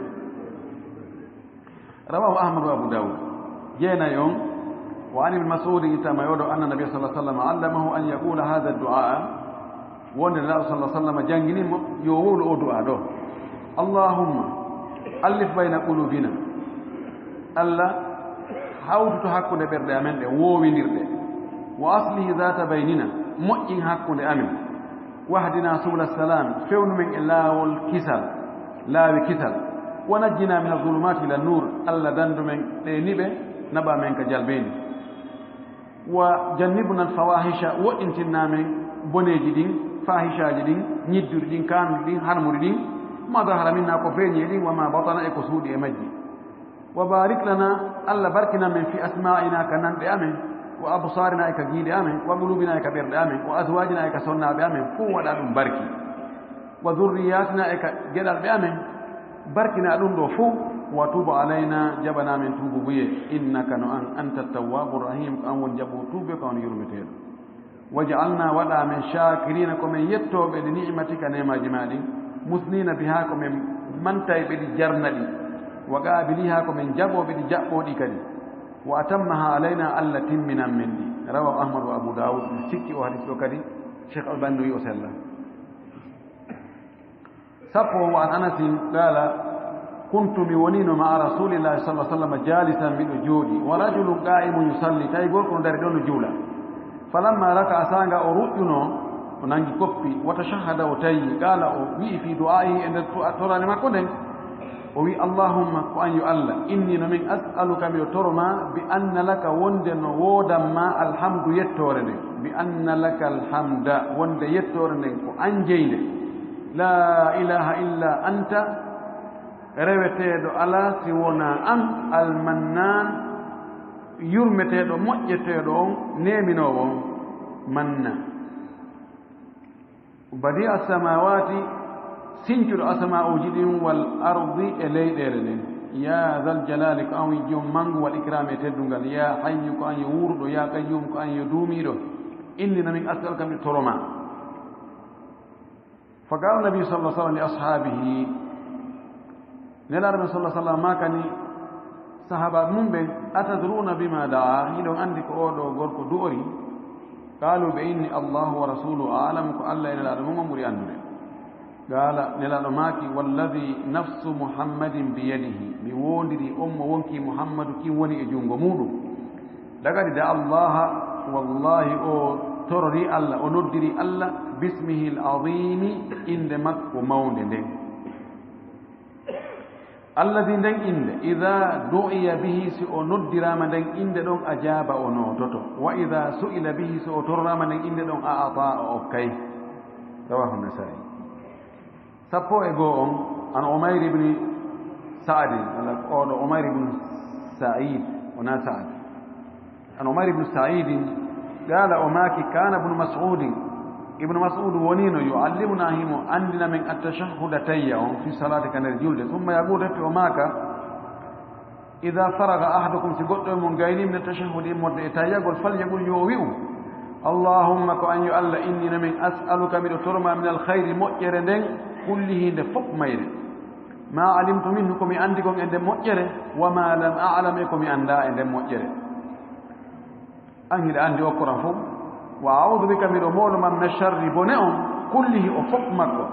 rawahu ahmad wa abu daud jena yon wa an ibn mas'ud itama yodo anna nabiy sallallahu alaihi wasallam allamahu an yaqula hadha ad-du'a wonde rasul sallallahu alaihi wasallam jangini mo yo wolu o du'a do allahumma alif bayna qulubina alla hawdu hakkunde berde amen de wowindirde wa aslihi dhata baynina mo'in hakkunde amen wahdina subul salam fewnu men ilawol kisal laawi kisal ونجنا من الظلمات إلى النور ألا دندو من نبه نبا من كجالبين وجنبنا الفواحش وإنتنا من بنيج دين فاحشة دين ندر دين كان دين حرمر دين ما ظهر منا كفين دين وما بطن إكسود إمجي وبارك لنا ألا باركنا من في أسماعنا كنان بأمن وأبصارنا كجيد أمن وقلوبنا كبير أمن وأزواجنا كسنة بأمن فوة لهم باركي وذرياتنا كجلال بأمن barkina ɗum ɗo fuu wa tuba alayna jaɓana men tuubu buye innaka no an anta tawwabu rahim ko an won jaɓo tuube ko on yurmeteɗo waj'alna waɗa men shakirina komin yettoɓe ɗi ni'matika nemaji maɗi musnina biha komin mantay ɓeɗi jarna ɗi wa qabiliha komin jaɓoɓe ɗi jaɓɓoɗi kadi wa atammaha alayna allah timminan men ɗi rawahu ahmad wa abu daoud mi sikki o hadis ɗo kadi cheikh albani no wi o sella sappo wa an anasin qala kuntu mi wonino ma rasulillahi sallallahu alaihi wasallam jalisan miɗo jooɗi wa rajulun qa'imun yusalli tawi gorko no dari ɗon no juula falamma raka asanga o ruƴƴuno o nangi koppi wa tashahhada o tawi qala o wi'i fi du'a'i e nder torane makko nden o wi allahumma ko an yo allah inni no min as'aluka miɗo toroma bi anna laka wonde no woodanma alhamdu yettore nden bi anna laka alhamda wonde yettore nden ko an jeynde la ilaha illa anta reweteɗo ala si wona an almannan yurmeteɗo moƴƴeteɗo on neminowo on manna badi asamawati sincuɗo asama'uji ɗin wal ardi e leyɗele ɗen ya zal jalali ko an wi jom mangu wal ikram e teddungal ya hayyu ko an yo wuurɗo ya qayyum ko an yo duumiɗo innina min as'aluka mi toroma فقال النبي صلى الله عليه وسلم لأصحابه نلا النبي صلى الله عليه وسلم ما كان صحابة منبه أتدرون بما دعا هيدون عندك أولو غورك دوري قالوا بإني الله ورسوله أعلم كألا إن الأدمون مري أندر قال نلا ماكي والذي نفس محمد بيده بوندري وونكي محمد كي وني أجونغ مودو لقد دعا الله والله أو torori allah o noddiri allah bismihi alazimi inde makko mawde nden alladi nden inde ida du'iya bihi si o noddirama nden inde ɗon a jaaba o nototo wa ida su'ila bihi so o tororama nden inde ɗon a ata o okkay rawahu nasai sappo e goo on an umayr ibni saadin walla oɗo umayr ibnu said wona saad an umayr ibnu saidin قال وماك كان ابن مسعود ونينو يعلمنا هم عندنا من التشهد تيهم في صلاتك نرجول ثم يقول وماك إذا فرغ أحدكم سقط من غير من التشهد مدعتا يقول فليقول يوويو اللهم كأن يؤل إني من أسألك من ترمى من الخير مؤجر كله لفق مير ما علمت منكم عندكم عند مؤجر وما لم أعلمكم عند مؤجر أنهي الآن دي أقرأ فوق وأعوذ بك من أمور من الشر بنئهم كله أفق مكو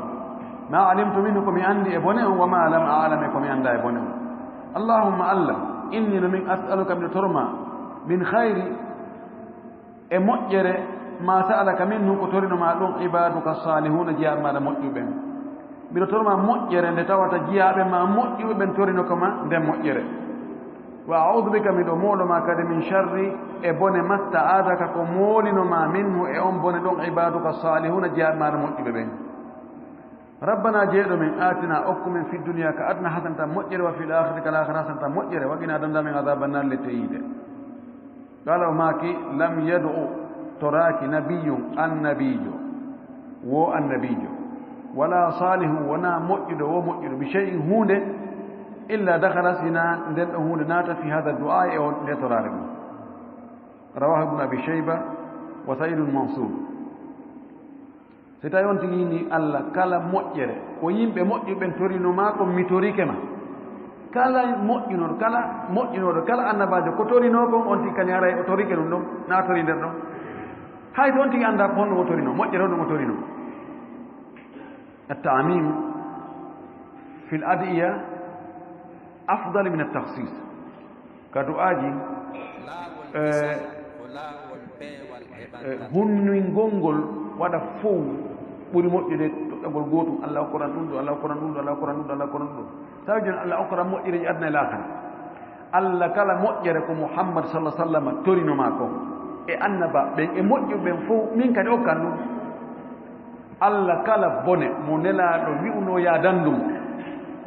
ما علمت منكم عندي بنئهم وما لم أعلمكم عندي بنئهم اللهم ألم إني من أسألك من ترمى من خير مؤجر ما سألك منه كترين ما لهم عبادك الصالحون جاء ما لمؤجبين من ترمى مؤجر لتوات جاء ما مؤجبين ترينكما دم مؤجر وأعوذ بك من أمور ما كان من شر بن ما استعاذك كمولن ما منه بن دون عبادك الصالحون جاء ما المؤمنين ربنا جئت من آتنا أكم في الدنيا كأدنى حسنة مؤجر وفي الآخرة كالآخرة حسنة مؤجر وقنا دمنا من عذاب النار لتعيد قال وماك لم يدعو تراك نبي النبي والنبي ولا صالح ولا مؤجر ومؤجر بشيء هون إلا دخل سنا هو نات في هذا الدعاء أو لترارب رواه ابن أبي شيبة وسعيد المنصور ستايون تيني الله كلا مؤجر ويم بمؤجر بنتوري نماكم ميتوري كما kala moƴƴinoɗo kala annabajo ko torino kon on tigi kañum ara o torike ɗum ɗon na tori nder ɗon hay to on tigi annda ko honɗum o torino moƴƴere honɗum o torino التعميم في الأدعية أفضل من التخصيص كدعاء hunnuy gongol waɗa fow ɓuri moƴƴude toɗɗagol gootum allah okkoran ɗum ɗo allah okkoran ɗum ɗo allah okkoran ɗum ɗo allah okkoran ɗum ɗo tawi joni allah okkoran moƴƴere adna e laakara allah kala moƴƴere ko mouhammad sallah sallam torinoma ko e annaba ɓen e moƴƴuɓen fof min kadi okkan ɗum allah kala bone mo nelaaɗo wi'uno ya dandum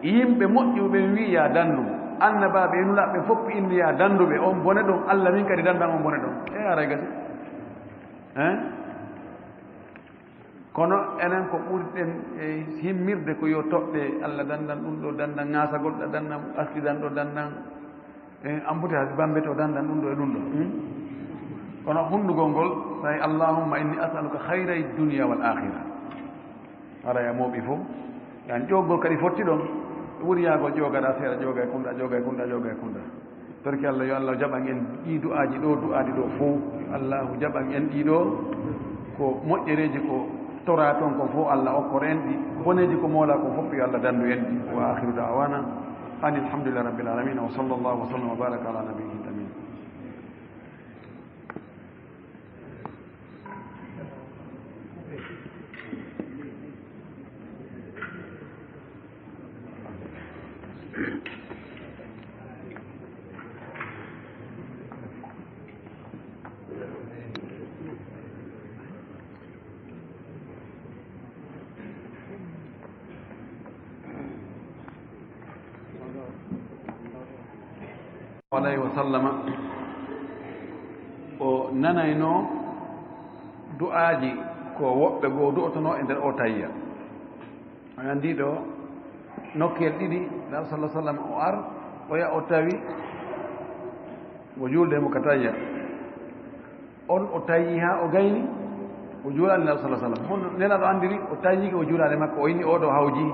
yimɓe moƴƴuɓen wi ya dandum annabaɓe e nulaɓe fof inni ya danduɓe on bone ɗon allah min kadi dandan on bone ɗon e aray gasi kono enen ko ɓurɗen e himmirde ko yo toɓɓe allah dandan ɗum ɗo dandan ŋasagol ɗo dandan accident ɗo dandan ambude has bambe to dandan ɗum ɗo e ɗum ɗo kono hunndugol ngol tawi allahumma inni asaluka hayra e dunia wal akhira ara ya mooɓi fof yan ƴoggol kadi fotti ɗon ɓuri yaagol ƴogaɗa seeɗa ƴoga e kunda ƴoga e kunda ƴoga e kunda torki allah yo allah jaɓan en ɗi du'aji ɗo du'aɗi ɗo fof allahu jaɓan en ɗiɗo ko moƴƴereji ko tora toon ko fof allah okkor en ɗi boneji ko moola ko fof yo allah dandu en ɗi wa akhiru da'wana ani alhamdulillah rabbil alamin wa sallallahu wa sallam wa baraka ala nabiyyi amin alayhi wa sallama o nanayno du'aaji ko woɓɓe goo du'otono e nder o tayya o anndi ɗo nokkel ɗiɗi nabi sallah sallam o ar o ya o tawi o juulde mo ka tayya on o tayyi ha o gayni o juulani nabi sallah sallam hono nelaɗo anndiri o tayyiki o juulade makko o inni oɗo hawji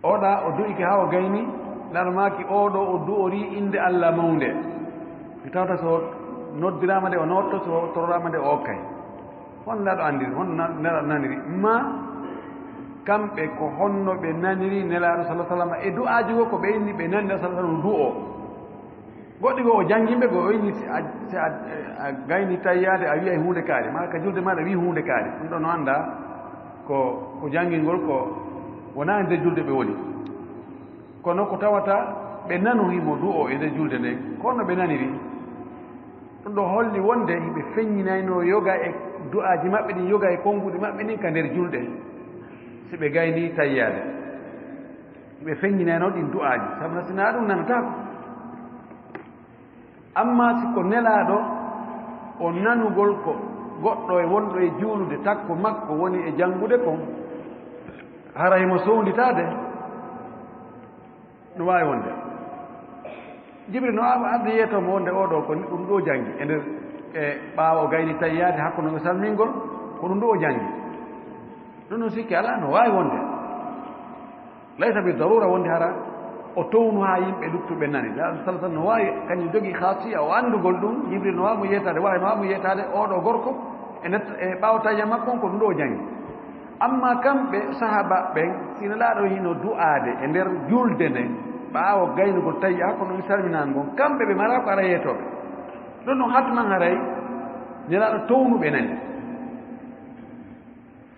oɗa o du'ike ha o gayni larmaki oɗo o du'ori inde allah mawnde mi tawta so noddirama nde o notto so tororama nde o okkay hon laɗo andiri hon nelaɗo naniri ma kamɓe ko honno ɓe naniri nelaɗo sallah sallam e du'aji go ko ɓe inni ɓe nani sallah sallam du'o goɗɗi go o jangimɓe go o inni si a gayni tayyade a wiya hunde kaari ma ka julde maɗa wi hunde kaari ɗum ɗo no anda ko jangingol ko wona e nder julde ɓe woni kono ko tawata ɓe nanohimo du'o e nder julde nde kono ɓe naniri ɗum ɗo holli wonde ɓe feññinayno yoga e du'aji maɓɓe ɗin yoga e konnguɗi maɓɓe ɗin ka nder julɗe si ɓe gayni tayyade ɓe feññinayno ɗin du'aji sabu no sina ɗum nanatako amma siko nelaɗo o nanugol ko goɗɗo e wonɗo e juulude takko makko woni e janngude kon haraymo sownditade no waawi wonde jibril no arde yeetomo wonde oɗo ko ɗum ɗo janngi e nder e ɓaawo gayni tayyade hakkude no salmingol ko ɗum ɗo o janngi ɗum noon sikki ala no waawi wonde laysa bi darura wonde hara o townu haa yimɓe luttuɓe nani sala sallam no waawi kañum jogii khasiya o anndugol ɗum jibril no waawimo yeetade waawi no waawimo yeetade oɗo gorko e ɓaawo tayya makko ko ɗum ɗo o janngi amma kamɓe sahaba ɓen sina laaɗo hino du'aade e nder julde nde ɓaawo gaynugol tayya hakko no mi salminaan ngon kamɓe ɓe mara ko ara yeetooɓe ɗum noon hatman haray nelaaɗo townuɓe nani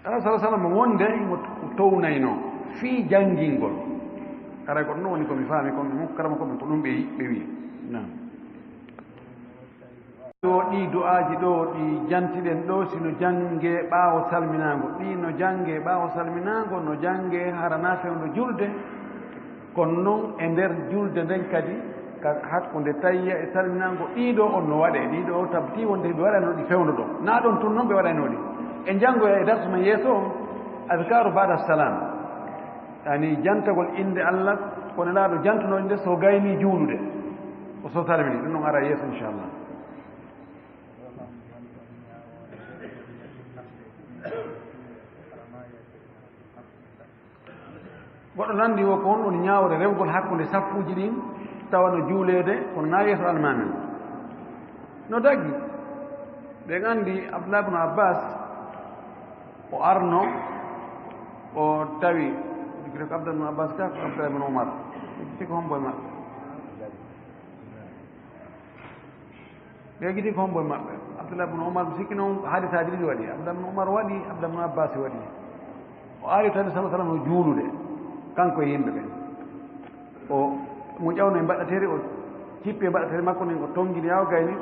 ala sala sallam wonde mo townayno fii janngingol aray ko ɗum ɗon woni komi faami komi karama komi ko ɗum ɓe wii nam ɗo ɗi du'aaji ɗo ɗi jantiɗen ɗo sino jannge ɓaawo salminaango ɗi no jannge ɓaawo salminaango no jannge harana fewndo julde kono noon e nder julde nden kadi hakkunde tayya e salminaango ɗiɗo on no waɗe ɗiɗo tabti wonde ɓe waɗano ɗi fewndo ɗo naa ɗon tun noon ɓe waɗano ɗi e janngoya e darsu men yeeso on adkaru bada salam yani jantagol inde allah kono laaɗo jantuno nde so gayni juulude o so salmini ɗum noon ara yeeso inchallah goɗɗo nandi wo ko on ɗon ñaawre rewgol hakkunde saffuuji ɗin tawa no juuleede kono naa yeeso almamen no daggi ɓe nganndi abdoulah ibnu abbas o arno o tawi ko abdoulah ibnu abbas ka ko abdoulah ibnu oumar giti ko homboye maɓɓe ɓe giti ko homboye maɓɓe abdoulah ibnu oumar sikki noon haalisaaji ɗiɗi waɗi abdoulah ibnu oumar waɗi abdoulah ibnu abbas waɗi o ari tawi sa sallam no juulude kanko e yimɓe ɓen o mo ƴawno e mbaɗatere o cippi e mbaɗatere makko nden o tongini yaw gayni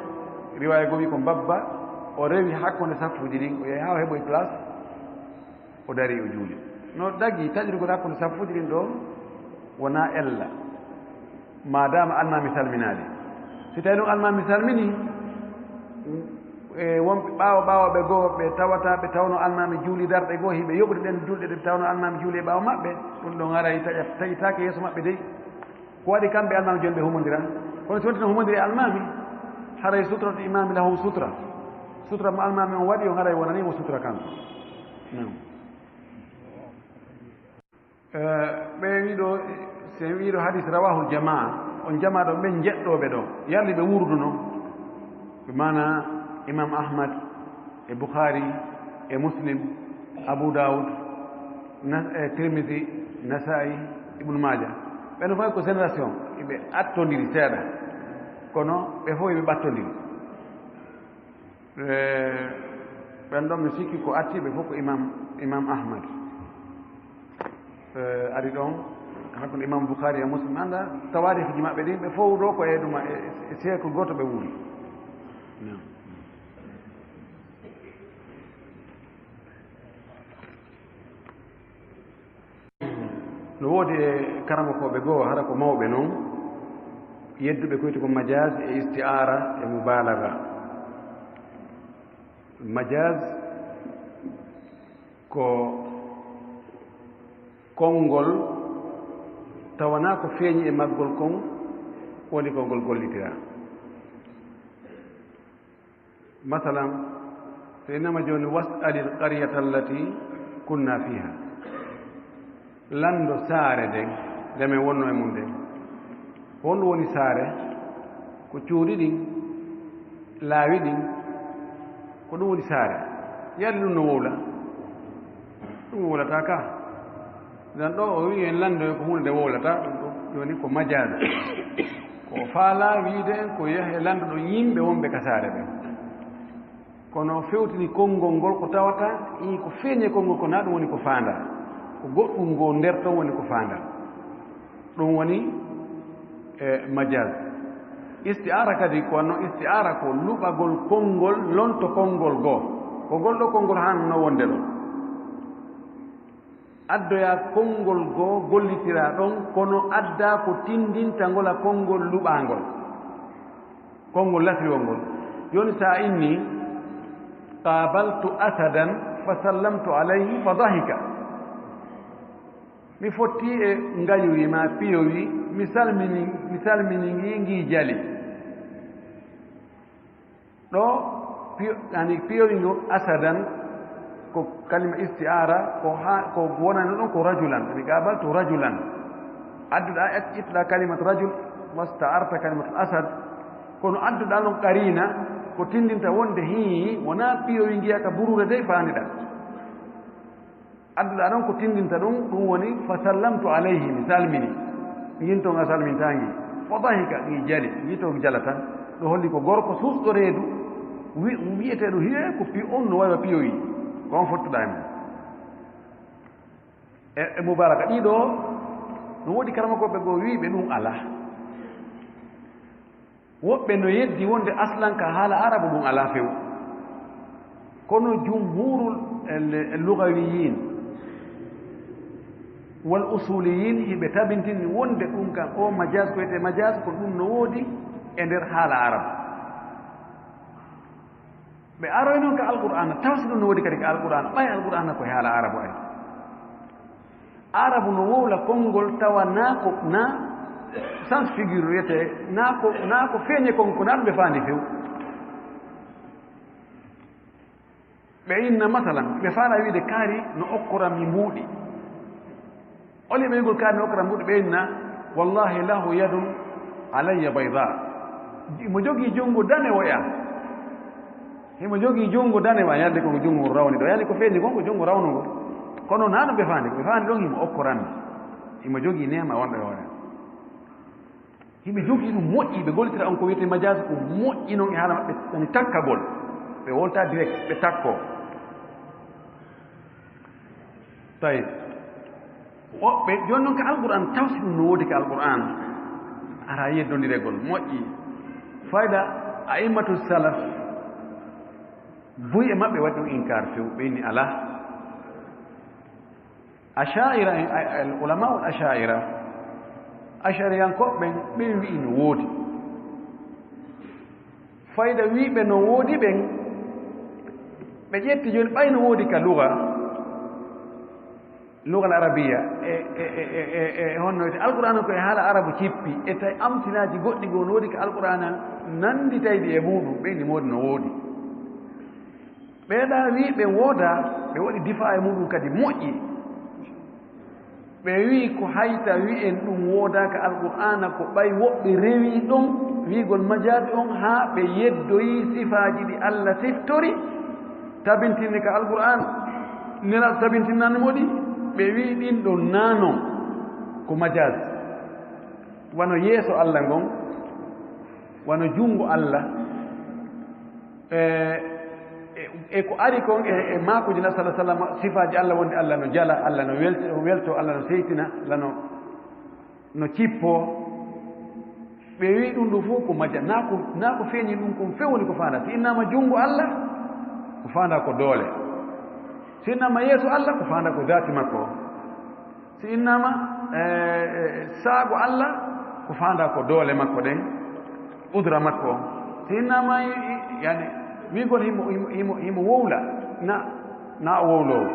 riwaya go wi ko mbabba o rewi hakkunde saffuji ɗin o yehi ha o heɓoye place o dari o juuli no daggi taƴirgol hakkunde saffuji ɗin ɗo wona ella madama almami salminade si tawi ɗum almami salmini e wonɓe ɓaawoɓe goo ɓe tawata ɓe tawno almami juuli darɗe goo hiɓe yoɓude ɗen julɗe ɗe tawno almami juuli e ɓaawo maɓɓe ɗum ɗon aray taƴitake yeeso maɓɓe dey ko waɗi kamɓe almami joni ɓe humodira kono si wontino humodiri almami haray sutra to imami lahu sutra mo almami on waɗi o haray wonanimo sutra kanko ɓe wiɗo so wiɗo hadis rawahul jamaa on jamaa ɗo ɓen jeɗɗoɓe ɗo yarli ɓe wurduno ɓe mana imam ahmad e boukhari e muslim abou daoud tirmidi nasai ibnu madia ɓeno fof ko génération ɓe attodiri seeɗa kono ɓe fof eɓe ɓattodiri ɓen ɗon mi sikki ko attiɓe fof ko imam ahmad ari ɗon hakkude imam boukhari e muslim anda tawarikuji maɓɓe ɗin ɓe fof ɗo ko e ɗuma e siècle goto ɓe wuuri no woodi e karama koɓe goo hara ko mawɓe noon yedduɓe koyti ko majaz e istiara e mubalaga majaz ko konngol tawana ko feeñi e maggol kon woni konngol gollitira masalan so innama joni was'ali l qaryata allati kunna fiha lando saare nden ndemen wonno e mum nden honɗum woni saare ko cuuɗi ɗin laawi ɗin ko ɗum woni saare yalli ɗum no wowla ɗum wowlata ka nden ɗo o wi en lando ko hunde nde wowlata ɗum ɗo joni ko majaada ko faala wiide ko yahe lando ɗo yimɓe wonɓe ka saare ɓen kono fewtini konngol ngol ko tawata i ko feeñe konngol ko na ɗum woni ko faanda ko goɗɗum ngo nder ɗon woni ko faanda ɗum woni majaz istiara kadi ko no istiara ko luɓagol konngol lonto konngol goo ko ngol ɗo konngol hanno wonde ɗo addoya konngol goo gollitira ɗon kono adda ko tindinta ngola konngol luɓangol konngol lasriwol ngol joni sa inni qabaltu asadan fa sallamtu alayhi fa dahika mi fotti e ngayoyi ma piyoyi mi salmini ngi jali ɗo ani piyoyi ngo asadan ko kalima istiara ko wonani ɗon ko rajulan ani qabaltu rajulan adduɗa ƴettuɗa kalimatu rajul wasta'arta kalimatu asad kono adduɗa ɗon qarina ko tindinta wonde hi wona piyoyi ngiya ka burure de faandiɗa adduɗa ɗon ko tindinta ɗum woni fa sallamtu alayhi mi salmini yintonga salmintangi fo dahika ɗi jali yito jala tan ɗo holli ko gorko susɗo reedu wiyeteɗo hiye ko on no wawa piyoyi ko on fottuɗa e mum e mubaraka ɗiɗo no woɗi karama koɓe goo wiɓe ɗum ala woɓɓe no yeddi wonde aslan ka haala arabu ɗum ala few kono jumhurul lugawiyin wal usuliyin hiɓe tabintini wonde ɗum kan o majaz ko wiyete majaz ko ɗum no woodi e nder haala arabu ɓe aroy noon ka alqur'ana taw si ɗum no woodi kadi ka alqur'ana ɓay alqur'ana koye haala arabu ari arabu no wowla konngol tawa na sens figure wiyete na ko feeñe konko ko na ɗum ɓe faandi few ɓe inna masalan ɓe faala wiide kaari no okkoram mi mbuuɗi oli ɓe yigol kaani okra mbuɗo ɓeynna wallahi lahu yadun alayya bayda mo jogii junngo danewoya himo jogii junngo danewa yalde koko junngo rawni ɗo yalde ko feeñi kon ko junngo rawnugo kono naano ɓe faandi ɗon himo okkoranmi himo jogii nema wonɗo e hoore yimɓe jogii ɗum moƴƴi ɓe gollitira on ko wiyete majase ko moƴƴi noon e haala maɓɓe ɗon takkagol ɓe wolta direct ɓe takko tawi woɓɓe jooni noon ko alqur'an tawsi ɗum no woodi ko alqur'an ara yeddondiregol moƴƴi fayda a'immatu salaf buy e maɓɓe waɗi ɗum inkar few ɓeyni ala asha'ira ulama ul asha'ira ashariyankoɓe ɓen ɓen wi'i no woodi fayda wiiɓe no woodi ɓen ɓe ƴetti jooni ɓay no woodi ka luga al arabia e honno wiyete alqur'ana koye haala arabu cippi e tawi amtinaaji goɗɗi goo no woodi ko alqur'ana nannditayɗi e muɗum ɓeyni moodi no woodi ɓeeɗa wi ɓe wooda ɓe waɗi difa e muɗum kadi moƴƴi ɓe wii ko hayta wi'en ɗum woodaaka alqur'ana ko ɓay woɓɓe rewi ɗon wiigol majaade on haa ɓe yeddoyi sifaaji ɗi allah siftori tabintinni ka alqur'an nelaɗo tabintinnanimo ɗi ɓe wii ɗin ɗon naano ko majaz wano yeeso allah ngon wano junngo allah e ko ari kon e maakuji na sala sallam sifaaji allah wonde allah no jala allah no welto allah no seytina allah no cippoo ɓe wii ɗum ɗo fof ko maja naa ko feeñi ɗum kon fewni ko faanda si innama junngo allah ko faanda ko doole si innama yeeso allah ko faanda ko dati makko si innama saago allah ko faanda ko doole makko ɗen udra makko si innama yani wigol himo wowla na o wowlowo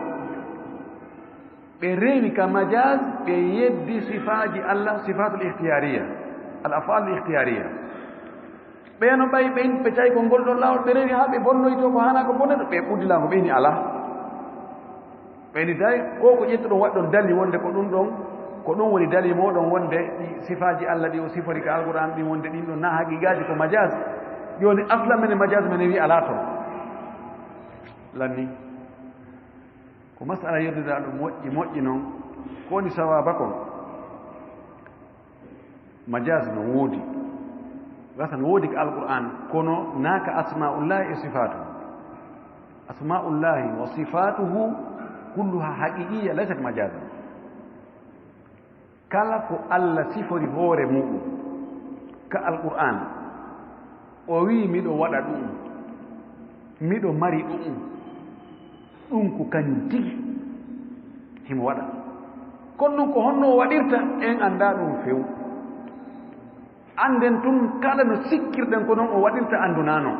ɓe rewi ka majaz ɓe yeddi sifaji allah sifatul ihtiyariya al afal ihtiyariya ɓeeno ɓay ɓe tawi ko ngol ɗon lawol ɓe rewi haa ɓe bonnoyto ko hana ko bonneto ɓe ɓuddilamo ɓeyni ala ɓeyni tawi ko ƴettuɗon waɗɗon dali wonde ko ɗum ɗon ko ɗum woni dali moɗon wonde ɗi sifaji allah ɗi o sifori ka alquran ɗin wonde ɗin ɗon na haqiqaji ko majaz joni asla men e majaz men wi ala toon lanni ko masala yerdida ɗum moƴƴi noon ko woni sawaba kon majaz no woodi wasa no woodi ko alquran kono naaka asmaullahi e sifatuhu asmaullahi wa sifatuhu kulluha haqiqiya laysat majazan kala ko allah sifori hoore muɗum ka alquran o wi miɗo waɗa ɗum miɗo mari ɗum ko kañum tigi himo waɗa kono noon ko honno o waɗirta en annda ɗum few anden tun kala no sikkirɗen ko noon o waɗirta anduna noon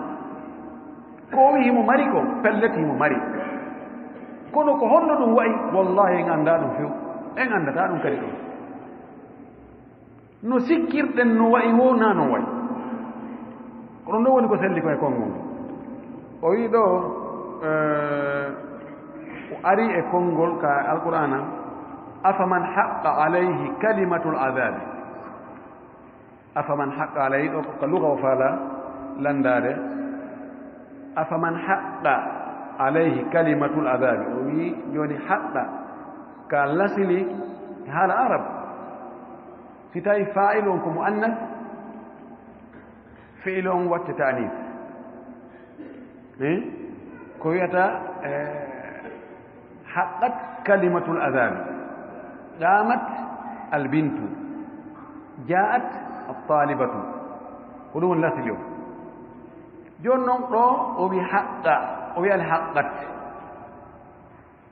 ko wi himo mari ko pellet himo mari kono ko honno ɗum wayi wallahi en annda ɗum few en anndata ɗum kadi ɗum no sikkirɗen no wayi wo na non wayi kono ɗo woni ko selli ko e konngol o wi ɗo o ari e konngol ka alqur'ana afaman haqqa alayhi kalimatu l'adabi afaman haqqa alayhi ɗo ko luga o faala landade afaman haqqa alayhi kalimatu l'adabi o wi joni haqqa ka lasili haala arab si tawi fa'il on ko mu'annas fi'il on watte ta'nis ko wiyata haqqat kalimatu l'adabi qamat albintu ja'at altalibatu ko ɗum woni lasili o joni noon ɗo o wi haqqa o wi alhaqqat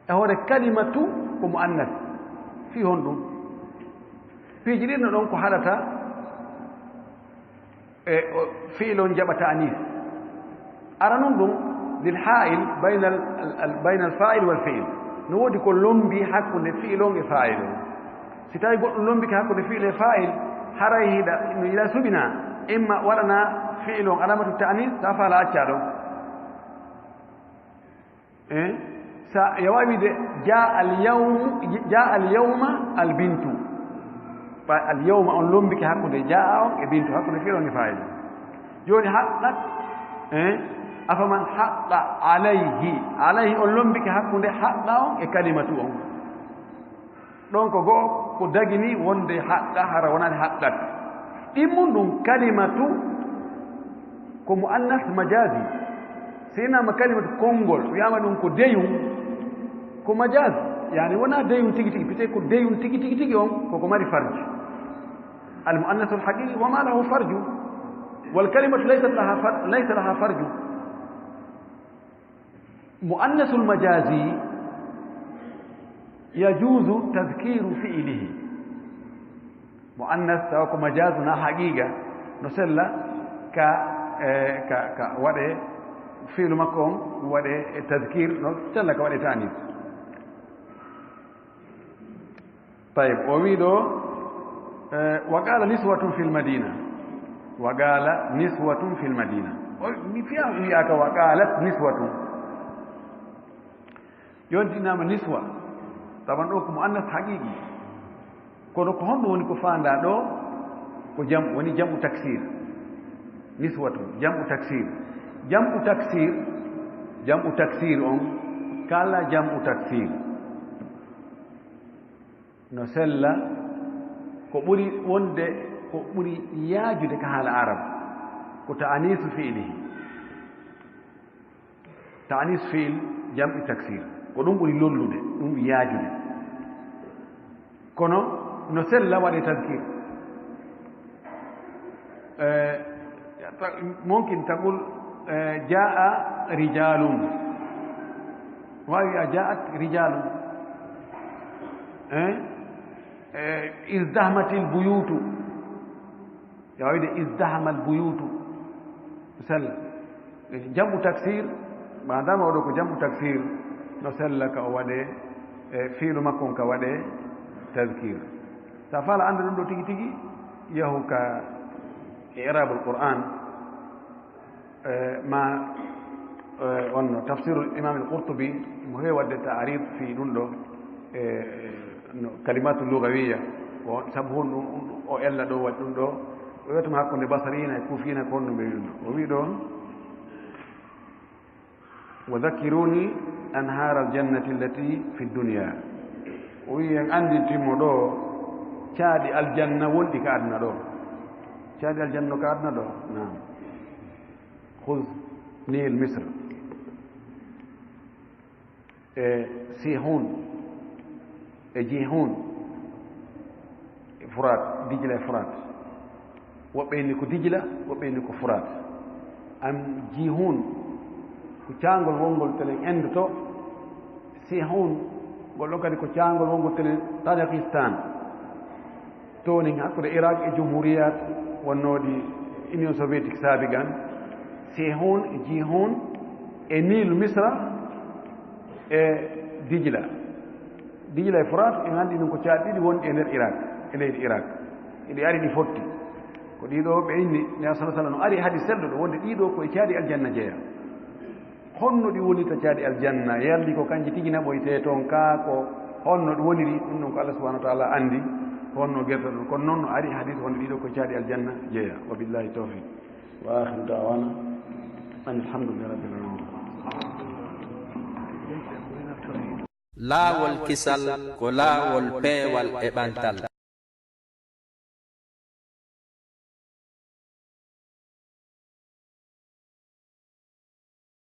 e hoore kalimatu ko mu'annas fi hon ɗum piiji ɗin no ɗon ko haɗata e fi'il on jaɓata anis ara noon ɗum lil ha'il bayna alfa'il wal fi'il no woodi ko lombi hakkunde fi'il on e fa'il on si tawi goɗɗum lombike hakkunde fi'il e fa'il haray hiɗa no yiɗa suɓina imma waɗana fi'il on alamatu ta'nis ta faala acca ɗon يوابد جاء اليوم البنت اليوم أن لومبك هكذا جاء البنت هكذا فيه ونفاعل جوني حقت أفمن حق عليه أن لومبك هكذا حقا كلمته دونك ko dagini wonde haqqa hara wonani haqqat ɗimmun ɗum kalimatu ko muannas majazi sinama kalimatu konngol wiyama ɗum ko deyum ko majaz yani wona deyum tigi tigi peut-être ko deyum tigi tigi tigi on koko mari farju al muannas al haqiqi wama lahu farju wal kalimatu laysa laha farju muannas al majazi يجوز تذكير فعله مؤنث سواء مجازنا حقيقة نسلا ك وده فعل مكون وده تذكير نسلا كوده تانيث طيب وميدو وقال نسوة في المدينة وقال نسوة في المدينة فيها وقالت نسوة يونتي نام نسوة طبعا ɗo ko muannas haqiqi kono ko honɗum woni ko faanda ɗo ko jam woni jam'u taksir niswatu jam'u taksir on kala jam'u taksir no sella ko ɓuri wonde ko ɓuri yaajude ka haala arab ko ta'anisu fi'lihi ta'anis fi'l jam'u taksir ko ɗum ɓuri lollude ɗum yaajude kono no sella waɗe tadkir mumkin taqul jaa rijalum wawi a jaat rijalum izdahmatil buyutu yawide izdahamal buyutu sella jam'u taksir madama oɗo ko jam'u taksir no sella ka o waɗe fiilu makko ka waɗe tadkir sa fala anda ɗum ɗo tigi tigi yahu ka i'rabul qur'an ma wonno tafsirul imam al-qurtubi mo heewi wadde ta'rif fi ɗum ɗo kalimatu lugawiya o sabu hon ɗum o ella ɗo waɗi ɗum ɗo o wiyatuma hakkunde basarina e kufina ko honno ɓe wi ɗum ɗo o wi ɗo وذكروني أنهار الجنة التي في الدنيا وين عندي تيمو دو شادي الجنة ولدي كادنا دو شادي الجنة كادنا دو نعم خذ نيل مصر سيحون جيحون فرات دجلة فرات وبينكو دجلة وبينكو فرات أم جيحون ko caangol wongol telen inde to sihun golɗo kadi ko caangol wongol telen tajikistan to ni hakkude iraq e jumhuriyat wonnoɗi union soviétique saabi gan sihun e jihun e nilu misra e dijla e furat en anndi ɗum ko caaɗi ɗiɗi wonɗi e nder iraq e leydi iraq eɗi ari ɗi fotti ko ɗiɗo ɓe inni ne sa sallam no ari hadi selɗo ɗo wonde ɗiɗo koye caaɗi aljanna jeeya honno ɗi woni to caadi aljanna yalli ko kanji tigi naɓoyte toon ka ko honno ɗi woniri ɗum ɗon ko allah subahanahu wa taala anndi honno gerta ɗum kono noon no ari hadis wonde ɗiɗo ko caadi aljanna jeeya wa billahi tawfiq wa akhiru dawana an alhamdulillahi rabbil alamin laawol kisal ko laawol peewal e ɓantal